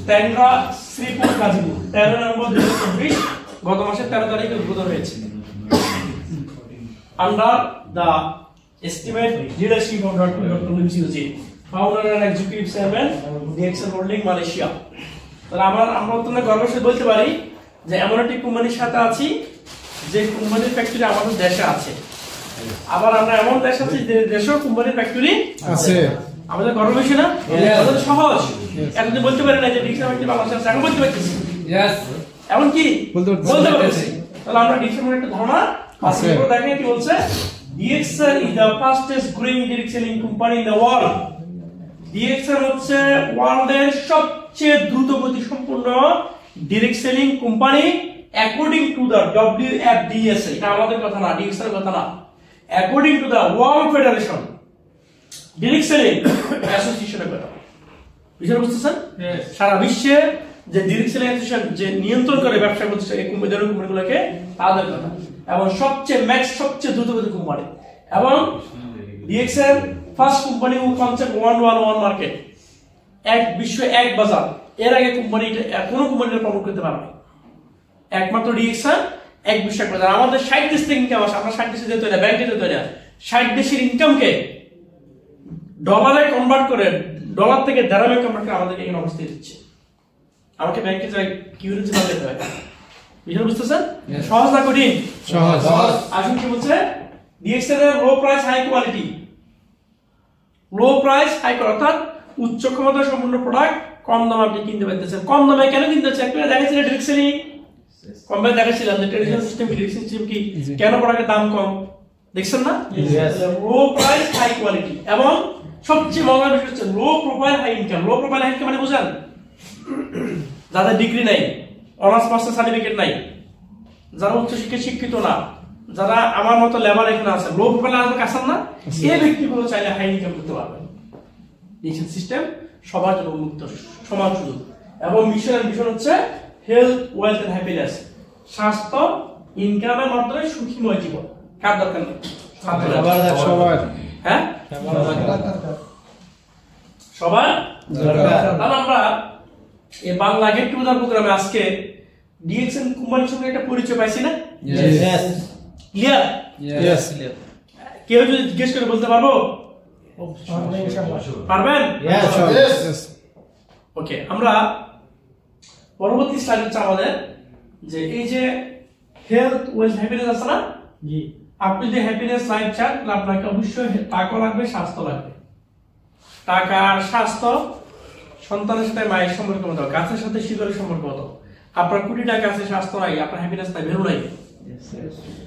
ট্যাংরা, শ্রীপুর, গাজীপুর, 13 নভেম্বর 2024, গত মাসের 13 তারিখে উদ্বোধন হয়েছে। Under the estimate leadership of doctor Lim Siow Jin, founder and executive chairman DXN holding Malaysia. তাহলে আমরা অত্যন্ত গর্বের সাথে বলতে পারি যে এমন একটি কোম্পানির সাথে আছি যে কোম্পানির ফ্যাক্টরি আমাদের দেশে আছে। আবার আমরা এমন দেশ আছি যে দেশেও কোম্পানির ফ্যাক্টরি আছে। আমাদের গর্ব বেশি না? আমাদের সহজ। এখন বলতে পারি না যে ডিএক্সএল ফ্যাক্টরি বাংলাদেশে আছে, এখন বলতে পারতেছি। এমন কি বলতে পারতেছি। তাহলে আমরা ডিএক্সএল এর একটা ধারণা আছে। দেখেন কি বলছে, DXL is the fastest growing direct selling company in the world. DXL হচ্ছে ওয়ার্ল্ডের সবচেয়ে দ্রুত গতি সম্পন্ন direct selling company according to the WFDS, এটা আমাদের কথা না, ডিএক্সএল এর কথা না, according to the world federation direct selling অ্যাসোসিয়েশনের কথা। বিষয় বুঝতেছেন? সারা বিশ্বে যে ডিরেক্ট সেলিং অ্যাসোসিয়েশন যে নিয়ন্ত্রণ করে ব্যবসা করছে এই কোম্পানিগুলোকে, তাদের কথা। এবং সবচেয়ে দ্রুতগতির কোম্পানি, এবং ডিএক্সএল ফার্স্ট কোম্পানি হু কনসেপ্ট 111 মার্কেট, এক বিশ্ব এক বাজার। এর আগে কোম্পানি কোনো কোম্পানিটা প্রমোট করতে পারে না, একমাত্র ডিএক্সএল এক বিশ্ব এক বাজার। আমাদের 60 দেশ থেকে ইনকাম আসে, আমরা 60 দেশে যেতে না, ব্যাংকে যেতে না, 60 দেশের ইনকামকে ডলারে কনভার্ট করে, ডলার থেকে দিরহামে কনভার্ট করে আমাদেরকে এখানে অবস্থায় দিচ্ছে। আমাকে ব্যাংকে যাই কিউরেন্সি না যেতে হয়। বিষয় বুঝতেছেন? সহজ না কঠিন? সহজ। আসুন কি বলছে, ডিএক্সএল এর low price high quality, low price high অর্থাৎ উচ্চ ক্ষমতা সম্পন্ন প্রোডাক্ট কম দামে আপনি কিনতে পারতেছেন। কম দামে কেন কিনতে হচ্ছে? একটা দেখাচ্ছিল ডিরেক্ট সেলিং, কমবে দেখাচ্ছিলাম যে ট্রেডিশনাল সিস্টেম কি, ডিরেক্ট সিস্টেম কি, কেন প্রোডাক্টের দাম কম, দেখছেন না? লো প্রাইস হাই কোয়ালিটি, এবং সবচেয়ে মজার বিষয় হচ্ছে low profile high income. Low profile high income মানে বুঝেন, যাদের ডিগ্রি নাই, অনার্স মাস্টার সার্টিফিকেট নাই, যারা উচ্চ শিক্ষায় শিক্ষিত না, যারা আমার মতো লেবার এখানে আছে, লো প্রোফাইল আমাদের কাছে না, এই ব্যক্তিগুলো চাইলে হাই ইনকাম করতে পারবে। এই সিস্টেম সবার জন্য উন্মুক্ত, সমান সুযোগ। এবং মিশন হচ্ছে হেলথ, ওয়েলথ এন্ড হ্যাপিনেস, স্বাস্থ্য, ইনকামের মাধ্যমে সুখীময় জীবন। কার দরকার নেই? সবার। হ্যাঁ, সবার দরকার। তাহলে আমরা এই বাংলা গেট টুগেদার প্রোগ্রামে আজকে ডিএক্সএল কোম্পানির সঙ্গে একটা পরিচয় পাইছি না? ক্লিয়ার? কেউ যদি জিজ্ঞেস করে বলতে পারবো? পারবেন? ওকে, আমরা পরবর্তী স্লাইড হচ্ছে আমাদের যে এই যে হেলথ, ওয়েলথ, হ্যাপিনেস আছে না? আপনি যদি হ্যাপিনেস লাইফ চান, আপনাকে অবশ্যই টাকা লাগবে, স্বাস্থ্য লাগবে। টাকা আর স্বাস্থ্য, সন্তানের সাথে মায়ের সম্পর্ক মতো, গাছের সাথে শিকড়ের সম্পর্ক মতো। আপনার কোটি টাকা আছে, স্বাস্থ্য নাই, আপনার হ্যাপিনেস নাই, ভ্যালু নাই।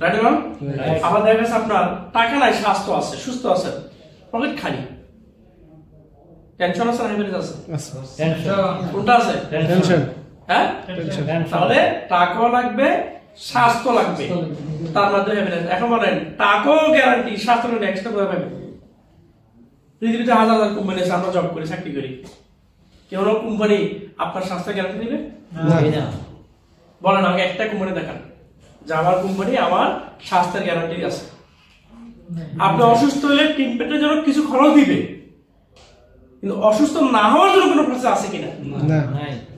রাইট না? আবার দেখা গেছে আপনার টাকা নাই, স্বাস্থ্য আছে, সুস্থ আছে, পকেট খালি, টেনশন আছে না হ্যাপিনেস আছে? কোনটা আছে? টেনশন। হ্যাঁ, তাহলে টাকাও লাগবে, স্বাস্থ্য লাগবে, তার মধ্যে হ্যাপিনেস। এখন বলেন টাকাও গ্যারান্টি, স্বাস্থ্য এক্সট্রা করে পাবেন। পৃথিবীতে হাজার হাজার কোম্পানি আছে, আমরা জব করি, চাকরি করি, কেউ কোম্পানি আপনার স্বাস্থ্য গ্যারান্টি দিবে? বলেন আমাকে একটা কোম্পানি দেখান যে আমার কোম্পানি আমার স্বাস্থ্যের গ্যারান্টি আছে। আপনি অসুস্থ হলে ট্রিটমেন্টের জন্য কিছু খরচ দিবে, কিন্তু অসুস্থ না হওয়ার জন্য কোনো প্রসেস আছে কিনা?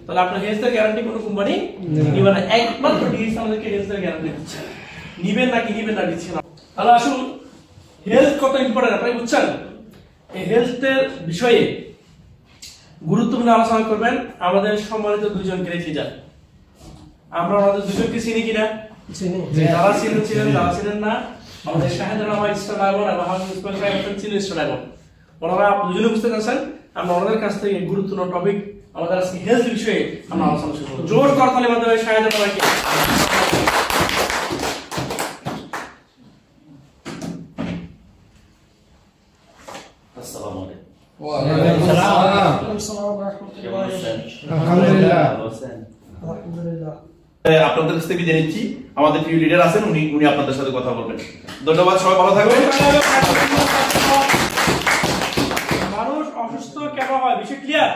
তাহলে আপনার হেলথের গ্যারান্টি কোনো কোম্পানি নিবে না, একমাত্র ডিএক্স আমাদেরকে হেলথের গ্যারান্টি দিচ্ছে। নিবেন নাকি নিবেন না দিচ্ছে না। তাহলে আসুন, হেলথ কত ইম্পর্টেন্ট আপনি বুঝছেন? এই হেলথের বিষয়ে গুরুত্বপূর্ণ আলোচনা করবেন আমাদের সম্মানিত দুজন গ্রেট লিডার। আমরা আমাদের দুজনকে চিনি কিনা? যারা ছিলেন যারা ছিলেন না, আমাদের শাহেদ রহমান ইসলাম এবং হাফিজ ইসমাইল সাহেব ছিলেন ইসলাম। ওনারা দুজনে বুঝতে পারছেন, আমরা ওনাদের কাছ থেকে গুরুত্বপূর্ণ টপিক আমাদের আজকে হেলথ বিষয়ে আমরা আলোচনা শুরু করব। জোর করতালির মাধ্যমে শাহেদ রহমানকে। আসসালামু আলাইকুম। ওয়ালাইকুম আসসালাম। আলহামদুলিল্লাহ। আপনাদের কাছ থেকে জেনে নিচ্ছি, আমাদের প্রিয় লিডার আছেন, উনি আপনাদের সাথে কথা বলবেন। ধন্যবাদ, সবাই ভালো থাকবেন। মানুষ অসুস্থ কেন হয় বিষয় ক্লিয়ার?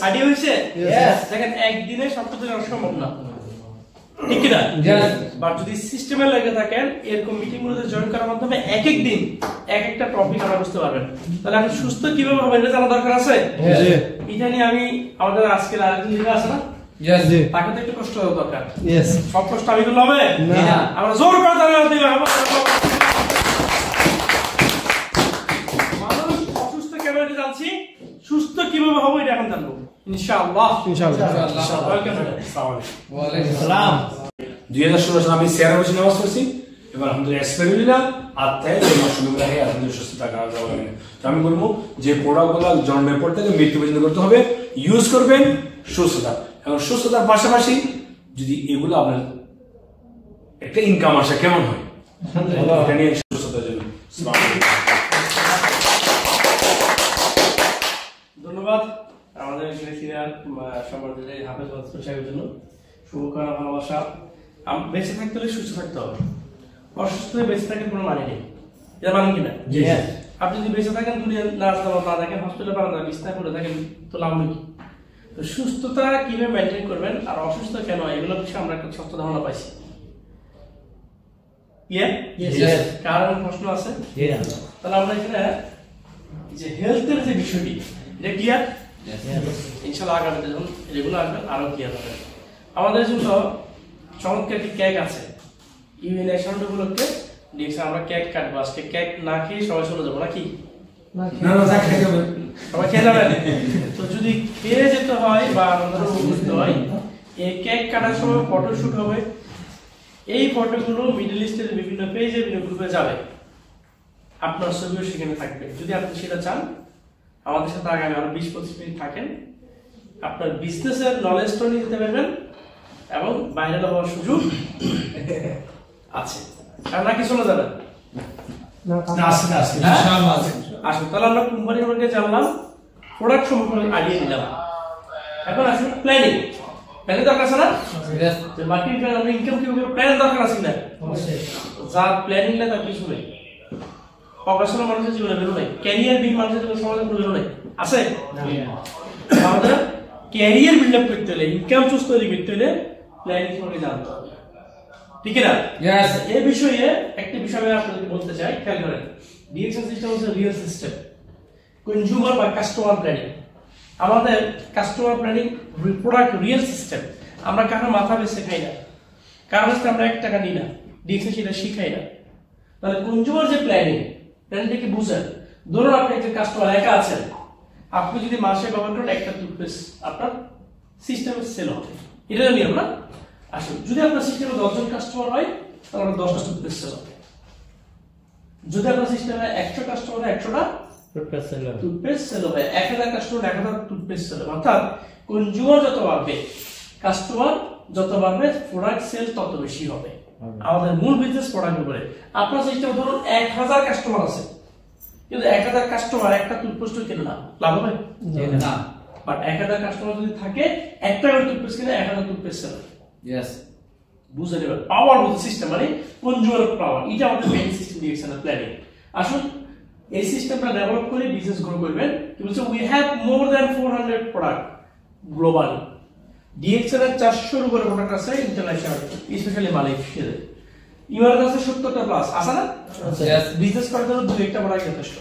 আইডিয়া হয়েছে? দেখেন একদিনে সবকিছু সম্ভব না, ঠিক কিনা? বাট যদি সিস্টেমে লেগে থাকেন, এরকম মিটিং গুলোতে জয়েন করার মাধ্যমে এক এক দিন এক একটা টপিক আমরা বুঝতে পারবেন। তাহলে আপনি সুস্থ কিভাবে হবেন এটা জানা দরকার আছে। এটা নিয়ে আমি আমাদের আজকের আরেকজন লিডার আছে না, তাকে তো একটু কষ্ট দেওয়া দরকার। সব কষ্ট আমি করলে হবে না, আমরা জোর করে মানুষ অসুস্থ কেন এটা জানছি, সুস্থ কিভাবে হবো এটা এখন জানবো ইনশাআল্লাহ। ওয়ালাইকুম আসসালাম। 2016 সালে আমি সিয়ারা বসে নামাজ পড়ছি, এবার আলহামদুলিল্লাহ এক্সপেরিমেন্টটা আত্মায় শুরু হয়ে আলহামদুলিল্লাহ সুস্থতা কাজ হবে। তো আমি বলবো যে প্রোডাক্টগুলো জন্মের পর থেকে মৃত্যু পর্যন্ত করতে হবে, ইউজ করবেন সুস্থতা। এবং সুস্থতার পাশাপাশি যদি এগুলো আপনার একটা ইনকাম আসে কেমন হয়, এটা নিয়ে সুস্থতার জন্য। ধন্যবাদ আমাদের সিনিয়র সম্মানিত হাফেজ সাহেবের জন্য। শুভকামনা, ভালোবাসা বেঁচে থাকতে হলে সুস্থ থাকতে হবে, অসুস্থ হয়ে বেঁচে থাকার কোনো মানে নেই, এটা মানেন কিনা? আপনি যদি বেঁচে থাকেন দুনিয়া নাচ না দেখেন, হসপিটালে পারেন বিছানায় পড়ে থাকেন, তো লাভ নেই। তো সুস্থতা কিভাবে মেনটেন করবেন আর অসুস্থ কেন, এগুলো বিষয়ে আমরা একটা ছোট্ট ধারণা পাইছি। কারণ প্রশ্ন আছে, তাহলে আমরা এখানে যে হেলথের যে বিষয়টি এটা ক্লিয়ার, ইনশাআল্লাহ আগামীতে যখন যেগুলো আসবেন আরো ক্লিয়ার হবে। আমাদের জন্য চমৎকার একটি কেক আছে, ইউনিয়ন উপলক্ষে ডিএক্সএন আমরা কেক কাটবো আজকে। কেক না খেয়ে সবাই চলে যাবো নাকি? সবাই খেয়ে যাবেন। তো যদি খেয়ে যেতে হয় বা আমাদের বুঝতে হয়, এই কেক কাটার সময় ফটোশুট হবে, এই ফটোগুলো মিডল ইস্টের বিভিন্ন পেজে বিভিন্ন গ্রুপে যাবে, আপনার ছবিও সেখানে থাকবে। যদি আপনি সেটা চান আমাদের সাথে আগামী আরো 20-25 মিনিট থাকেন, আপনার বিজনেসের নলেজটা নিয়ে যেতে পারবেন এবং ভাইরাল হওয়ার সুযোগ আছে। আর নাকি চলে যাবেন? আসুন, তাহলে আমরা কোম্পানি সম্পর্কে জানলাম, প্রোডাক্ট সম্পর্কে আইডিয়া নিলাম। এখন আসুন প্ল্যানিং। প্ল্যানিং দরকার আছে না? মার্কেটিং প্ল্যান, আমরা ইনকাম কিভাবে প্ল্যান দরকার আছে না? যার প্ল্যানিং না তার কিছু নেই। প্রফেশনাল মানুষের জীবনে বেরো নাই, ক্যারিয়ার বিল্ড মানুষের জীবনে সমাজে বেরো নাই, আছে? আমাদের ক্যারিয়ার বিল্ড আপ করতে হলে, ইনকাম সোর্স তৈরি করতে হলে প্ল্যানিং সম্পর্কে জানতে হবে, ঠিক না? এই বিষয়ে একটা বিষয় আমি আপনাদের বলতে চাই, খেয়াল করেন। ডিএক্সএন সিস্টেম হচ্ছে রিয়েল সিস্টেম, কনজিউমার বা কাস্টমার প্ল্যানিং। আমাদের customer planning product real system. আমরা কারো মাথা বেছে খাই না, কারো কাছে আমরা 1 টাকা নিই না, ডিএক্সএন সেটা শিখাই না। তাহলে কনজিউমার যে প্ল্যানিংটাকে বুঝেন। ধরুন আপনি একটা কাস্টমার একা আছেন, আপনি যদি মাসে ব্যবহার করেন একটা টুথপেস্ট, আপনার সিস্টেমে সেল হবে, এটা নিয়ম না? আসুন, যদি আপনার সিস্টেমে 10 জন কাস্টমার হয় তাহলে আপনার 10টা টুথপেস্ট সেল হবে। যদি আপনার সিস্টেমে 100 কাস্টমার হয় 100টা টুথপেস্ট সেল হবে, 1000 কাস্টমার 1000 টুথপেস্ট সেল হবে। অর্থাৎ কনজিউমার যত বাড়বে, কাস্টমার যত বাড়বে, প্রোডাক্ট সেল তত বেশি হবে। আমাদের মূল বিজনেস প্রোডাক্টের উপরে। আপনার সিস্টেমে ধরুন 1000 কাস্টমার আছে, কিন্তু 1000 কাস্টমার একটা টুথপেস্ট কিনে না, লাভ হবে না। বাট 1000 কাস্টমার যদি থাকে, একটা করে টুথপেস্ট কিনে 1000 টুথপেস্ট সেল হবে। বুঝে নেবেন পাওয়ার বুঝে সিস্টেম, মানে কনজিউমার পাওয়ার। এটা আমাদের মেইন সিস্টেম ডিএক্সএন প্ল্যানিং। আসুন এই সিস্টেমটা ডেভেলপ করে বিজনেস গ্রো করবেন। কি বলছে, we have more than 400 product global. DXN এর 400 এর উপরে প্রোডাক্ট আছে ইন্টারন্যাশনাল, স্পেশালি মালয়েশিয়াতে। ইমারত আছে 70টা প্লাস, আছে না? বিজনেস করার জন্য 2-1টা প্রোডাক্ট যথেষ্ট।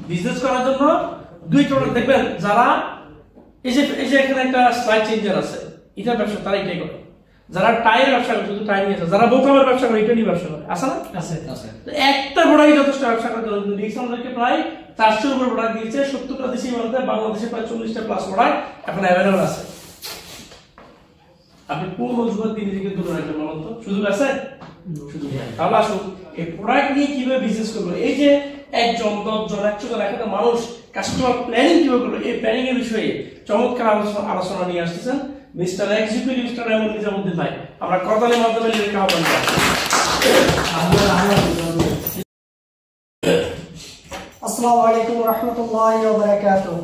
বিজনেস করার জন্য 2টা প্রোডাক্ট দেখবেন। যারা এই যে এখানে একটা স্লাইড চেঞ্জার আছে, এটা ব্যবসা, তারা এটাই করে। যারা টায়ার ব্যবসা করে, শুধু টায়ার নিয়ে আছে। যারা বোতামের ব্যবসা করে, এটা নিয়ে ব্যবসা করে, আছে না? আছে। তো একটা প্রোডাক্ট যথেষ্ট ব্যবসা করার জন্য ডিএক্সএন আমাদেরকে প্রায় 400 এর উপর প্রোডাক্ট দিয়েছে। 70টা দেশে, বাংলাদেশে প্রায় 40টা প্লাস প্রোডাক্ট এখন অ্যাভেলেবল আছে। আপনি কোন অজুহাত দিয়ে নিজেকে দূরে রাখবেন বলুন তো? সুযোগ আছে? সুযোগ নাই। তাহলে আসুন এই প্রোডাক্ট নিয়ে কিভাবে বিজনেস করবো, এই যে 1 জন 10 জন 100 জন 1000 মানুষ কাস্টমার প্ল্যানিং কিভাবে করবো, এই প্ল্যানিং এর বিষয়ে চমৎকার আলোচনা নিয়ে আসতেছেন মিস্টার এক্সিকিউটিভ মিস্টার এমন নিজামুদ্দিন ভাই। আমরা করতালির মাধ্যমে লিখে আহ্বান করি। আসসালামু আলাইকুম ওয়া রাহমাতুল্লাহি ওয়া বারাকাতুহু।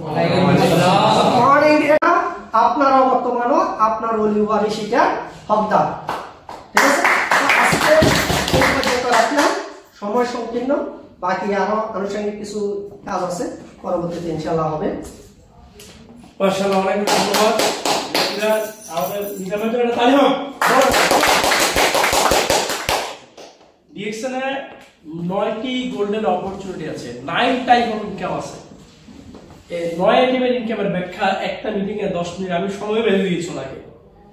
আপনারা বর্তমানে আপনার ওলি ওয়ারিশিটা হকদার, ঠিক আছে? আজকে এই পর্যন্ত রাখলাম, সময় সংকীর্ণ, বাকি আরো আনুষঙ্গিক কিছু কাজ আছে, পরবর্তীতে ইনশাআল্লাহ হবে। মাশাআল্লাহ, অনেক ধন্যবাদ। আমাদের নিজামের একটা তালি হোক। ডিএক্সএন এ 9টি গোল্ডেন অপরচুনিটি আছে, 9 টাইপ অফ ইনকাম আছে। এই 9 টাইপের ইনকামের ব্যাখ্যা একটা মিটিং এ 10 মিনিট আমি সময় বেঁধে দিয়েছি, নাকি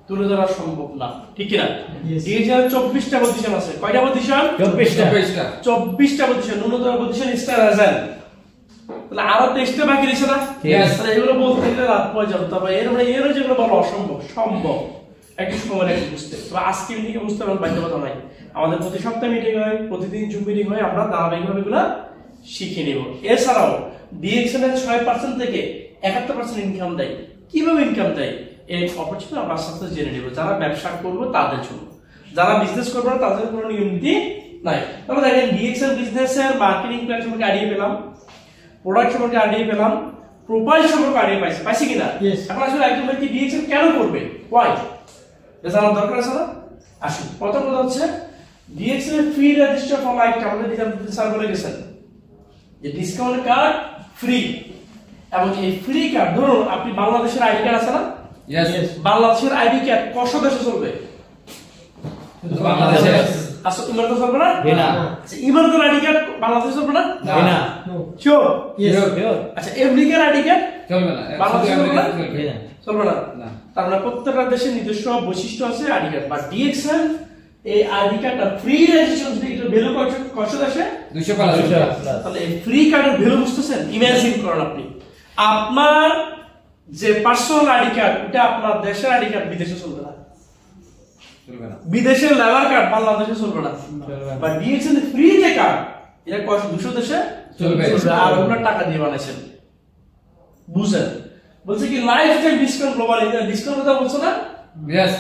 তুলে ধরা সম্ভব না, ঠিক কি না? ডিএক্সএন 24টা পজিশন আছে। কয়টা পজিশন? 24টা পজিশন। ন্যূনতম পজিশন স্টার এজেন্ট। তাহলে আরো 23টা বাকি রয়েছে না? তাহলে এগুলো বলতে গেলে রাত পয় যাবে। তবে এর যেগুলো বলা অসম্ভব, সম্ভব একটু সময় লাগে বুঝতে। তবে আজকে মিটিং এ বুঝতে পারবেন, বাধ্যবাধকতা নাই। আমাদের প্রতি সপ্তাহে মিটিং হয়, প্রতিদিন জুম মিটিং হয়, আমরা ধারাবাহিকভাবে এগুলো শিখে নিব। এছাড়াও ডিএক্সএন এর 6% থেকে 71% ইনকাম দেয়। কিভাবে ইনকাম দেয় এই অপরচুনিটি আমরা আস্তে আস্তে জেনে নেব। যারা ব্যবসা করবে তাদের জন্য, যারা বিজনেস করবে না তাদের কোনো নিয়ম নীতি নাই। তবে দেখেন ডিএক্সএন বিজনেসের মার্কেটিং প্ল্যান সম্পর্কে আইডিয়া পেলাম, প্রোডাক্ট সম্পর্কে আইডিয়া পেলাম, প্রোফাইল সম্পর্কে আইডিয়া পাইছি কিনা? এখন আসলে একজন ব্যক্তি ডিএক্সএন কেন করবে, ওয়াই? জানার দরকার আছে না? আসুন, প্রথম কথা হচ্ছে ডিএক্সএল এর free register for life time. আমাদের স্যার বলে গেছেন যে ডিসকাউন্ট কার্ড ফ্রি, এবং এই ফ্রি কার্ড ধরুন আপনি বাংলাদেশের আইডি কার্ড আছে না? Yes. বাংলাদেশের আইডি কার্ড কত দেশে চলবে? বাংলাদেশে। আচ্ছা, ইমারতে চলবে না? না। আচ্ছা, ইমারতের আইডি কার্ড বাংলাদেশে চলবে না? না। শিওর? Sure. আচ্ছা, আমেরিকার আইডি কার্ড চলবে না। বাংলাদেশে চলবে না? না। চলবে না। না। তার মানে প্রত্যেকটা দেশের নিজস্ব বৈশিষ্ট্য আছে আইডি কার্ড। বা ডিএক্সএল এই আইডি কার্ডটা ফ্রি রেজিস্ট্রেশন থেকে ভ্যালু কত দেশে? 200+। তাহলে এই ফ্রি কার্ডের ভ্যালু বুঝতেছেন? ইমাজিন করেন আপনি আপনার যে পার্সোনাল আইডি কার্ড এটা আপনার দেশের আইডি কার্ড বিদেশে চলবে না, চলবে না। বিদেশের লেবার কার্ড বাংলাদেশে চলবে না। বা ডিএক্সএল ফ্রি যে কার্ড এটা 200 দেশে চলবে। আর ওগুলো টাকা দিয়ে বানাইছেন। বুঝেন? বলছে কি life time discount global discount কথা বলছো না? Yes.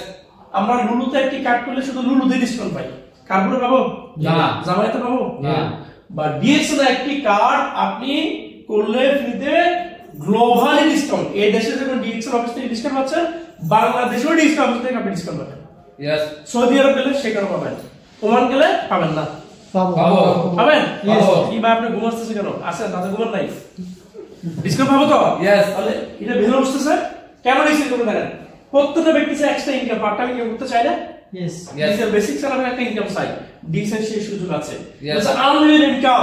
আমরা লুলুতে একটি কার্ড করলে শুধু লুলুতে ডিসকাউন্ট পাই, কার্ডগুলো পাবো না। জামাইতে পাবো না। বা ডিএক্সএল একটি কার্ড আপনি করলে ফ্রিতে গ্লোবালি ডিসকাউন্ট। এই দেশে যখন ডিএক্সএল অফিস থেকে ডিসকাউন্ট পাচ্ছেন, বাংলাদেশেও ডিসকাউন্ট অফিস থেকে আপনি ডিসকাউন্ট পাবেন। Yes. সৌদি আরব গেলে সেখানে পাবেন, ওমান গেলে পাবেন না। পাবো। পাবেন? Yes. কি ভাই আপনি ঘুমাচ্ছেন কেন? আসেন, তাতে ঘুমান নাই, ডিসকাউন্ট পাবো তো? Yes. তাহলে এটা ভেলো বুঝতেছে কেন ডিসকাউন্ট করতে দেখেন? প্রত্যেকটা ব্যক্তি চাই extra income, part time income করতে চায় না? Yes. Yes. বেসিক স্যালারি একটা ইনকাম চাই, ডিএক্সএল সেই সুযোগ আছে। Yes. বলছে আনলিমিটেড ইনকাম।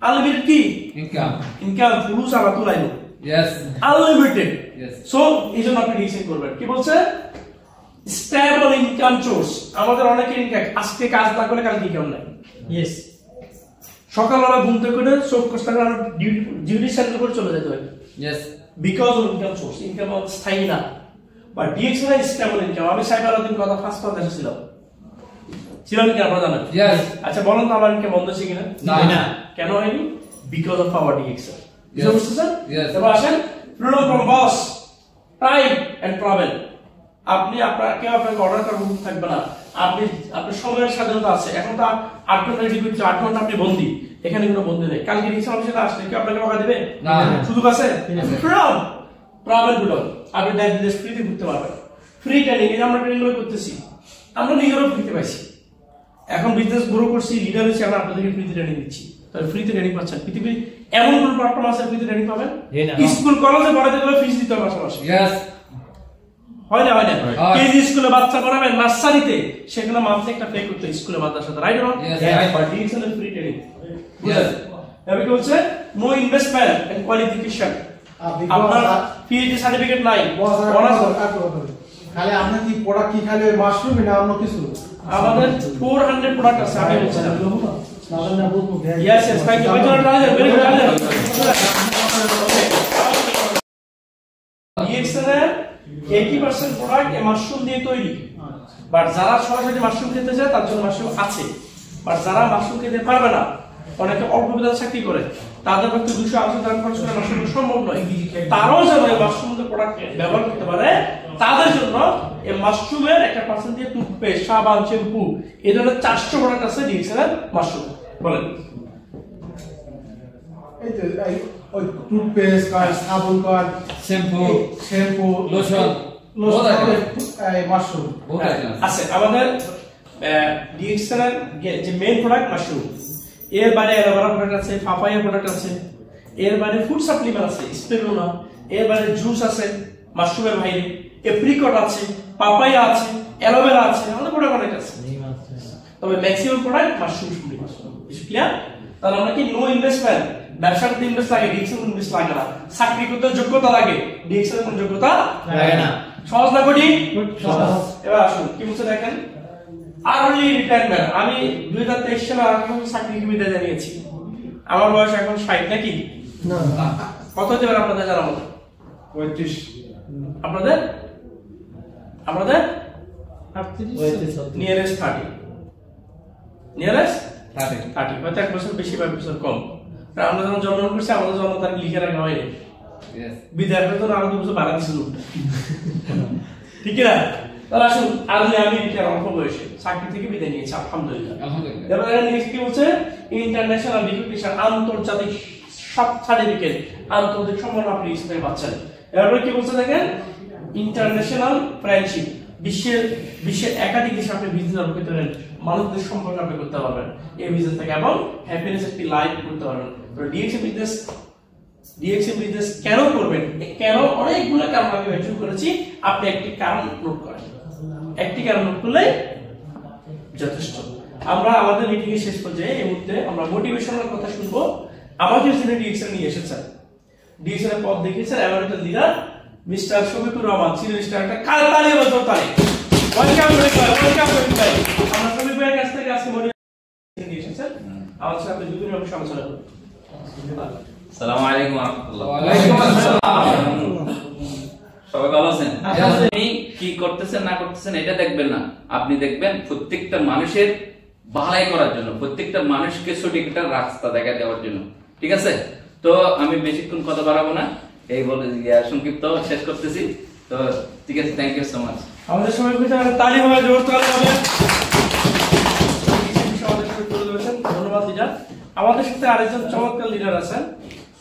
আনলিমিটেড কি Income. ইনকাম? পুরো সারা তুলাইলো Yes. আনলিমিটেড। Yes. সো এই জন্য আপনি ডিএক্সএল করবেন। কি বলছে? Stable income source. আমাদের অনেকের ইনকাম আজকে কাজ না করলে কালকে ইনকাম নাই। Yes. সকালবেলা ঘুম থেকে উঠে চোখ কষ্ট করে ডিউটি সেন্টার করে চলে যেতে হয়, Yes. Because of income source. Income স্থায়ী না। বা ডিএক্সএল স্টেবল ইনকাম। আমি সাইবার দিন কথা ফার্স্ট কথা ছিলাম কি আপনারা জানেন? Yes. আচ্ছা বলেন তো আমার ইনকাম বন্ধ হয়েছে কিনা? না। কেন হয়নি? Because of our DXL. Yes. বুঝতেছেন? Yes. এবার আসেন freedom from boss, time and travel. আপনি কেউ আপনাকে অর্ডার করার মুখ থাকবে না। আপনার সময়ের স্বাধীনতা আছে। এখন তো 8 ঘন্টা ডিউটি করছে, 8 ঘন্টা আপনি বন্দী। এখানে কোনো বন্দী নেই। কালকে ডিএক্সএল অফিসে আসলে কি আপনাকে টাকা দিবে? না। সুযোগ আছে? Freedom, travel freedom. আপনি দেশ ফ্রিতে ঘুরতে পারবেন। ফ্রি ট্রেনিং, এই আমরা ট্রেনিং করতেছি, আমরা নিজেরাও ফ্রিতে পাইছি। এখন বিজনেস গ্রো করছি, লিডার হচ্ছে, আমরা আপনাদেরকে ফ্রিতে ট্রেনিং দিচ্ছি। তাহলে ফ্রিতে ট্রেনিং পাচ্ছেন। পৃথিবীর এমন কোন প্ল্যাটফর্ম আছে ফ্রিতে ট্রেনিং পাবেন? স্কুল কলেজে পড়াতে গেলে ফিস দিতে হবে মাসে। Yes. হয় না? হয় না? হয়। কেজি স্কুলে বাচ্চা পড়াবেন, নার্সারিতে, সেখানে মান্থলি একটা পে করতে স্কুলে মাদ্রাসাতে, right or not? Yes, right. But DXL এর ফ্রি ট্রেনিং। Yes. এবার কি বলছে? No investment and qualification. আপনার পিএইচডি সার্টিফিকেট নাই, খালি আপনি কি প্রোডাক্ট কি খালি মাশরুম না অন্য কিছু? আমাদের 400 প্রোডাক্ট আছে। আমি বলছিলাম না বলবো। yes yes thank you. very good. DXL এর 80% প্রোডাক্ট এই মাশরুম দিয়ে তৈরি। বাট যারা সরাসরি মাশরুম খেতে চায় তার জন্য মাশরুম আছে। বাট যারা মাশরুম খেতে পারবে না, অনেকে অল্প বেতনে চাকরি করে, তাদের পক্ষে 280 টাকা খরচ করে মাশরুম সম্ভব নয়। তারাও যেন এই মাশরুমের প্রোডাক্ট ব্যবহার করতে পারে, তাদের জন্য এই মাশরুমের একটা পার্সেন্ট দিয়ে টুথপেস্ট, সাবান, শ্যাম্পু, এই ধরনের 400 প্রোডাক্ট আছে ডিএক্সএল এর মাশরুম। বলেন এই তো ওই টুথপেস্ট কার, সাবুন কার, Shampoo. Shampoo, Lotion. লোশন, বহুত আছে। এই মাশরুম। বহুত আছে। আছে আমাদের ডিএক্সএল এর যে মেইন প্রোডাক্ট মাশরুম। এর বাইরে অ্যালোভেরা প্রোডাক্ট আছে, পাপায়া প্রোডাক্ট আছে, এর বাইরে ফুড সাপ্লিমেন্ট আছে, স্পিরুলিনা, এর বাইরে জুস আছে মাশরুমের বাইরে, এপ্রিকট আছে, পাপায়া আছে, অ্যালোভেরা আছে, আমাদের প্রোডাক্ট অনেক আছে। তবে ম্যাক্সিমাম প্রোডাক্ট মাশরুম শুধু। ক্লিয়ার? তাহলে আমরা কি নো ইনভেস্টমেন্ট, ব্যবসা করতে ইনভেস্ট লাগে, ডিএক্সএল ইনভেস্ট লাগে না। চাকরি করতে যোগ্যতা লাগে, ডিএক্সএল কোন যোগ্যতা লাগে না। সহজ না কঠিন? সহজ। এবার আসুন কি বলছে দেখেন। Early retirement. আমি 2023 সালে আর্মি চাকরিকে বিদায় জানিয়েছি। আমার বয়স এখন 60 নাকি? না কত হতে পারে আপনাদের জানা মতো? 35। আপনাদের? আপনাদের 38 নিয়ারেস্ট 30। নিয়ারেস্ট 30. 30, হয়তো 1 বছর বেশি বা 1 বছর কম। কারণ আমরা যখন জন্মগ্রহণ করছি, আমাদের জন্ম তারিখ লিখে রাখা হয়নি। Yes. বিদায় হয়তো আরো 2 বছর বাড়া দিছিল। ঠিক না? তাহলে আসুন আমি রিটায়ার অল্প বয়সে চাকরি থেকে বিদায় নিয়েছি, আলহামদুলিল্লাহ। Alhamdulillah. এবার নেক্সট কি বলছে? ইন্টারন্যাশনাল রিকগনিশন, আন্তর্জাতিক সার্টিফিকেট, আন্তর্জাতিক সম্মান আপনি ইসলামে পাচ্ছেন। এরপর কি বলছে দেখেন? ইন্টারন্যাশনাল ফ্রেন্ডশিপ, বিশ্বের একাধিক দেশে আপনি বিজনেস করতে পারবেন, মানুষদের সম্পর্ক আপনি করতে পারবেন এই বিজনেস থেকে, এবং হ্যাপিনেস একটি লাইফ করতে পারবেন। তো ডিএক্সএম বিজনেস কেন করবেন, কেন অনেকগুলো কারণ আমি মেনশন করেছি, আপনি একটি কারণ নোট করেন, একটি কারণ নোট করলে যথেষ্ট। আমরা আমাদের মিটিং এর শেষ পর্যায়ে এই মুহূর্তে আমরা মোটিভেশনাল কথা শুনবো। আমাদের যিনি ডিএক্সএম নিয়ে এসেছেন, ডিএক্সএম এর পদ দেখিয়েছেন এভারেটের leader mister Shafiqur Rahman, senior star, একটা কালতালি বলতো তালি। ওয়েলকাম ভাই। আমরা শফিক ভাইয়ের কাছ থেকে আজকে মোটিভেশন নিয়ে এসেছেন, আমাদের সাথে দুদিন আমি আলোচনা করব। আসসালামু আলাইকুম ওয়া রাহমাতুল্লাহ। ওয়ালাইকুম আসসালাম। সবাই ভালো আছেন? আপনি কি করতেছেন না করতেছেন এটা দেখবেন না, আপনি দেখবেন প্রত্যেকটা মানুষের ভালাই করার জন্য, প্রত্যেকটা মানুষকে সঠিক একটা রাস্তা দেখা দেওয়ার জন্য। ঠিক আছে, তো আমি বেশিক্ষণ কথা বাড়াবো না, এই বলে সংক্ষিপ্ত শেষ করতেছি। তো ঠিক আছে, থ্যাংক ইউ সো মাচ। আমাদের সবাই পিছনে তালি হবে, জোর তালি হবে। ধন্যবাদ লিডার। আমাদের সাথে আরেকজন চমৎকার লিডার আছেন,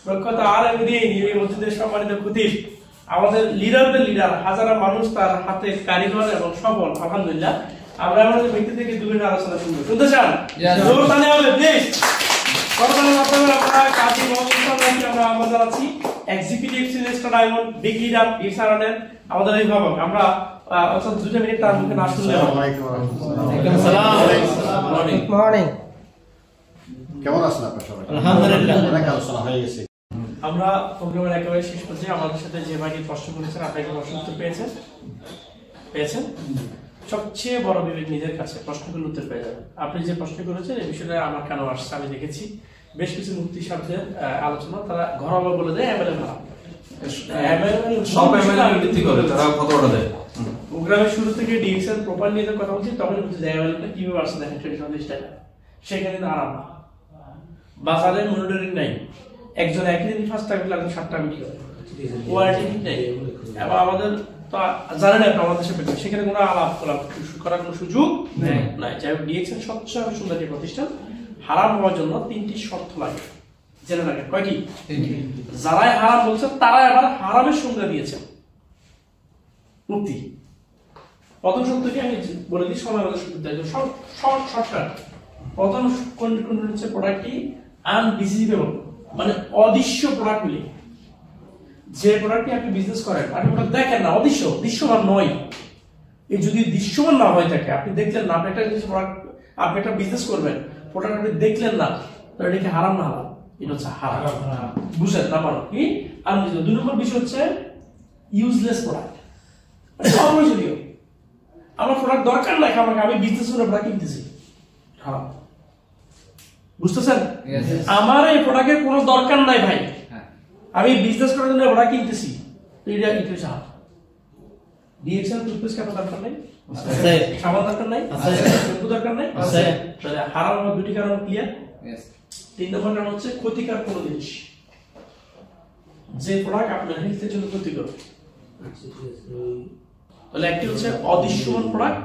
প্রখ্যাত আলেমী এই মসজিদের সম্মানিত খতিব, আমাদের লিডারদের লিডার, হাজারো মানুষ তার হাতে কারিগর এবং সফল, আলহামদুলিল্লাহ। আমরা আমাদের ব্যক্তি থেকে দুদিন আলোচনা শুনবো, শুনতে চান? জোর তালি হবে প্লিজ। করবানের মাধ্যমে আপনারা কাজী মোহাম্মদ সাহেবকে আমরা আমন্ত্রণ জানাচ্ছি, executive senior diamond big leader ডিসারনের আমাদের অভিভাবক। আমরা অন্তত 2 মিনিট তার মুখে না শুনলে আসসালামু আলাইকুম ওয়া রাহমাতুল্লাহ। Good morning. কেমন আছেন আপনারা সবাই? আলহামদুলিল্লাহ। অনেক আলোচনা হয়ে গেছে। আমরা প্রোগ্রামের একেবারে শেষ পর্যায়ে আমাদের সাথে যে ভাইটি প্রশ্ন করেছেন, আপনাকে প্রশ্ন উত্তর পেয়েছেন। সবচেয়ে বড় বিবেক নিজের কাছে, প্রশ্নগুলো উত্তর পেয়ে যাবেন। আপনি যে প্রশ্ন করেছেন এই বিষয়টা আমার কেন আসছে আমি দেখেছি, বেশ কিছু মুক্তি শব্দের আলোচনা তারা ঘরোয়া বলে দেয়, সব এমএলএ ভিত্তি করে তারা কত অর্ডার দেয়। প্রোগ্রামের শুরু থেকে ডিএক্সএল প্রোফাইল নিয়ে কথা বলছি, তখন বুঝতে যায় এমএলএটা কিভাবে আসছে দেখেন ট্রেডিশনাল স্টাইলে। সেখানে তো আরাম, বাজারে মনিটরিং নাই, একজন একই দিন 5 টাকা লাগবে 7 টাকা বিক্রি করে, কোয়ালিটি ঠিক নেই। এবং আমাদের তো জানেন আপনি আমাদের দেশে সেখানে কোনো আলাপ করার কোনো সুযোগ নাই। যাই হোক, ডিএক্সএল সবচেয়ে সুন্দর একটি প্রতিষ্ঠান। হারাম হওয়ার জন্য 3টি শর্ত লাগে, জেনে রাখেন। কয়টি? যারাই হারাম বলছে তারাই আবার হারামের সংজ্ঞা দিয়েছেন মুক্তি। প্রথম শর্তটি আমি বলে দিই, সময় শর্টকাট। প্রথম কোন হচ্ছে প্রোডাক্টটি আনডিসিজেবল, মানে অদৃশ্য প্রোডাক্টগুলি। যে প্রোডাক্টটি আপনি বিজনেস করেন, আপনি প্রোডাক্ট দেখেন না, দৃশ্যমান নয়। এই যদি দৃশ্যমান না হয়ে থাকে, আপনি দেখলেন না, আপনি একটা প্রোডাক্ট, আপনি একটা বিজনেস করবেন, প্রোডাক্ট আপনি দেখলেন না, তো এটা কি হারাম না হালাল? এটা হচ্ছে হারাম। বুঝলেন না? পারো কি আনডিসিজেবল। 2 নম্বর বিষয় হচ্ছে ইউজলেস প্রোডাক্ট, মানে অপ্রয়োজনীয়। আমার প্রোডাক্ট দরকার নাই, আমি বিজনেস করে প্রোডাক্ট কিনতেছি, হারাম। বুঝতেছেন? আমার এই প্রোডাক্টের কোনো দরকার নাই ভাই, আমি বিজনেস করার জন্য প্রোডাক্ট কিনতেছি, এটা হচ্ছে হারাম। ডিএক্সএল টুথপেস্ট আপনার দরকার নাই, সাবান দরকার নাই, শ্যাম্পু দরকার নাই, তাহলে হারাম হওয়ার 2টি কারণ ক্লিয়ার। 3 নম্বর কারণ হচ্ছে ক্ষতিকর কোনো জিনিস, যে প্রোডাক্ট আপনার হেলথের জন্য ক্ষতিকর। তাহলে একটি হচ্ছে অদৃশ্যমান প্রোডাক্ট,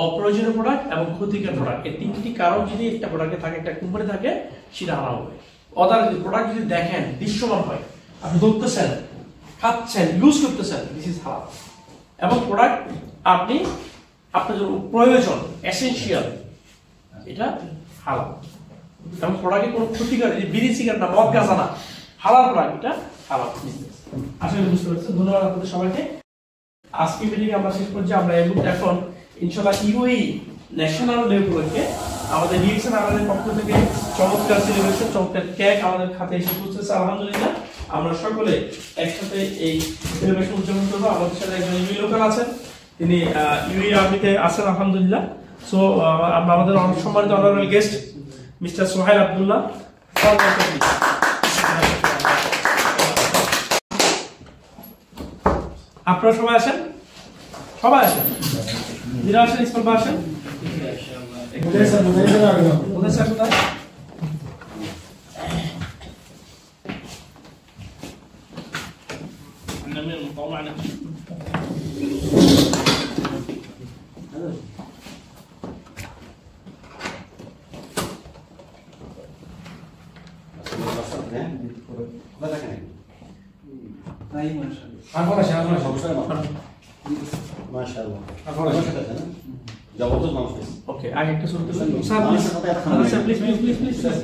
অপ্রয়োজনীয় প্রোডাক্ট এবং ক্ষতিকর প্রোডাক্ট। এই 3টি কারণ যদি একটা প্রোডাক্টে থাকে, একটা কোম্পানি থাকে, সেটা হারাম হবে। অদার যদি প্রোডাক্ট যদি দেখেন দৃশ্যমান হয়, আপনি ধরতেছেন, খাচ্ছেন, ইউজ করতেছেন, দিস ইজ হারাম। এবং প্রোডাক্ট আপনি আপনার জন্য প্রয়োজন, এসেনশিয়াল, এটা হালাল। এবং প্রোডাক্টে কোনো ক্ষতিকর, বিড়ি সিগারেট না, মদ গাঁজা না, হালাল প্রোডাক্ট, এটা হালাল বিজনেস। আশা করি বুঝতে পারছেন। ধন্যবাদ আপনাদের সবাইকে। আজকে মিটিং আমরা শেষ করছি। আমরা এখন ইনশাআল্লাহ ইউএই ন্যাশনাল ডে উপলক্ষে আমাদের ডিএক্সএল আমাদের পক্ষ থেকে চমৎকার সেলিব্রেশন, চমৎকার কেক আমাদের খাতে এসে পৌঁছেছে, আলহামদুলিল্লাহ। আমরা সকলে একসাথে এই সেলিব্রেশন উদযাপন করবো। আমাদের সাথে একজন ইউএই লোকাল আছেন, তিনি ইউএই আর্মিতে আছেন, আলহামদুলিল্লাহ। সো আমরা আমাদের সম্মানিত honourable guest mister Sohail Abdullah, আপনারা সবাই আসেন, সবাই আসেন, যারা আসেন ইসমাইল ভাই আসেন। কোথায় স্যার? কোথায়? আর কোন সমস্যা নেই। মাশাআল্লাহ আপনারা জবরদস্ত মানুষ ওকে আগে একটা শুরু করলাম sir please sir please please please please sir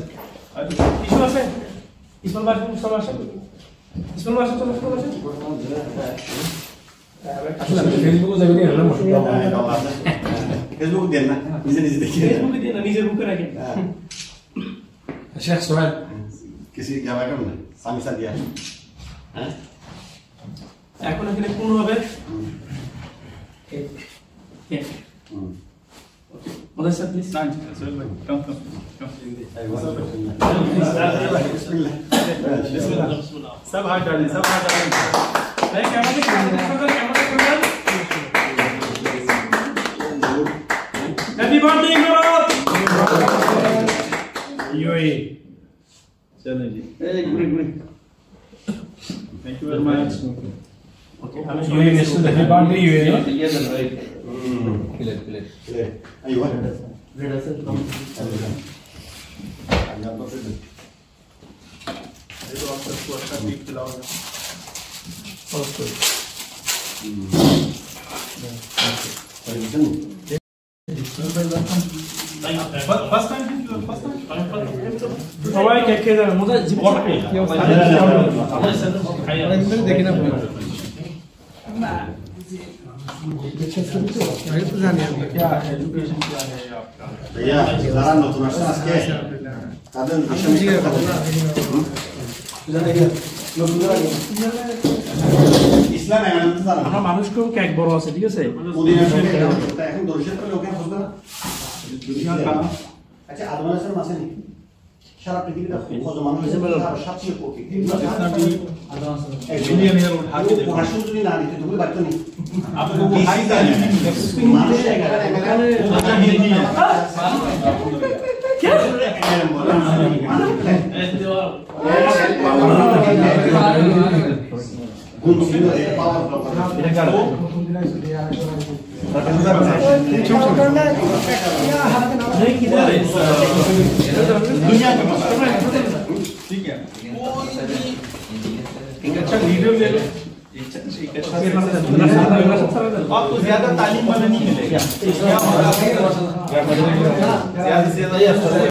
ইসমাল আছে ইসমাল বাসা ইসমাল বাসা ইসমাল বাসা চলো চলো বাসা আসলে আমি ফেসবুকে যাবেন না মশলা ফেসবুক দেন না নিজে নিজে দেখি ফেসবুকে দিয়ে না নিজের বুকে রাখেন শেখ সোহেল किसी क्या बात करना सामी सा दिया हैं এখন এখানে কোন হবে ওদের স্যার প্লিজ सब हाथ डालें सब हाथ डालें ভাই camera camera happy birthday Imran UAE चलो जी थैंक यू वेरी मच ওকে আমি UAE national happy birthday UAE Clear, clear. ايوه সবাই কেক খেয়ে যাবে মজা জীবন দেখি না भैया जरा नतुन আসছেন আজকে তাদের বিষয় ইসলাম এমন তো জানা আমরা মানুষকেও কেক বড় আছে ঠিক আছে মদিনা শরীফে এখন দর্শক লোকের বুঝবে না আচ্ছা আদমান হাসান আছে নি সারা পৃথিবীতে কত মানুষ আছে 700 কোটি মিলিয়ন এর উঠা के देखो ভাষণ যদি না দিতে তুমি বাড়তো নি आपको वो हाई का মানুষ गुण सिंह पावर नहीं किधर है दुनिया के ठीक है एक अच्छा वीडियो ले लो आपको ज्यादा तालीम वाला नहीं मिलेगा ज्यादा से ज्यादा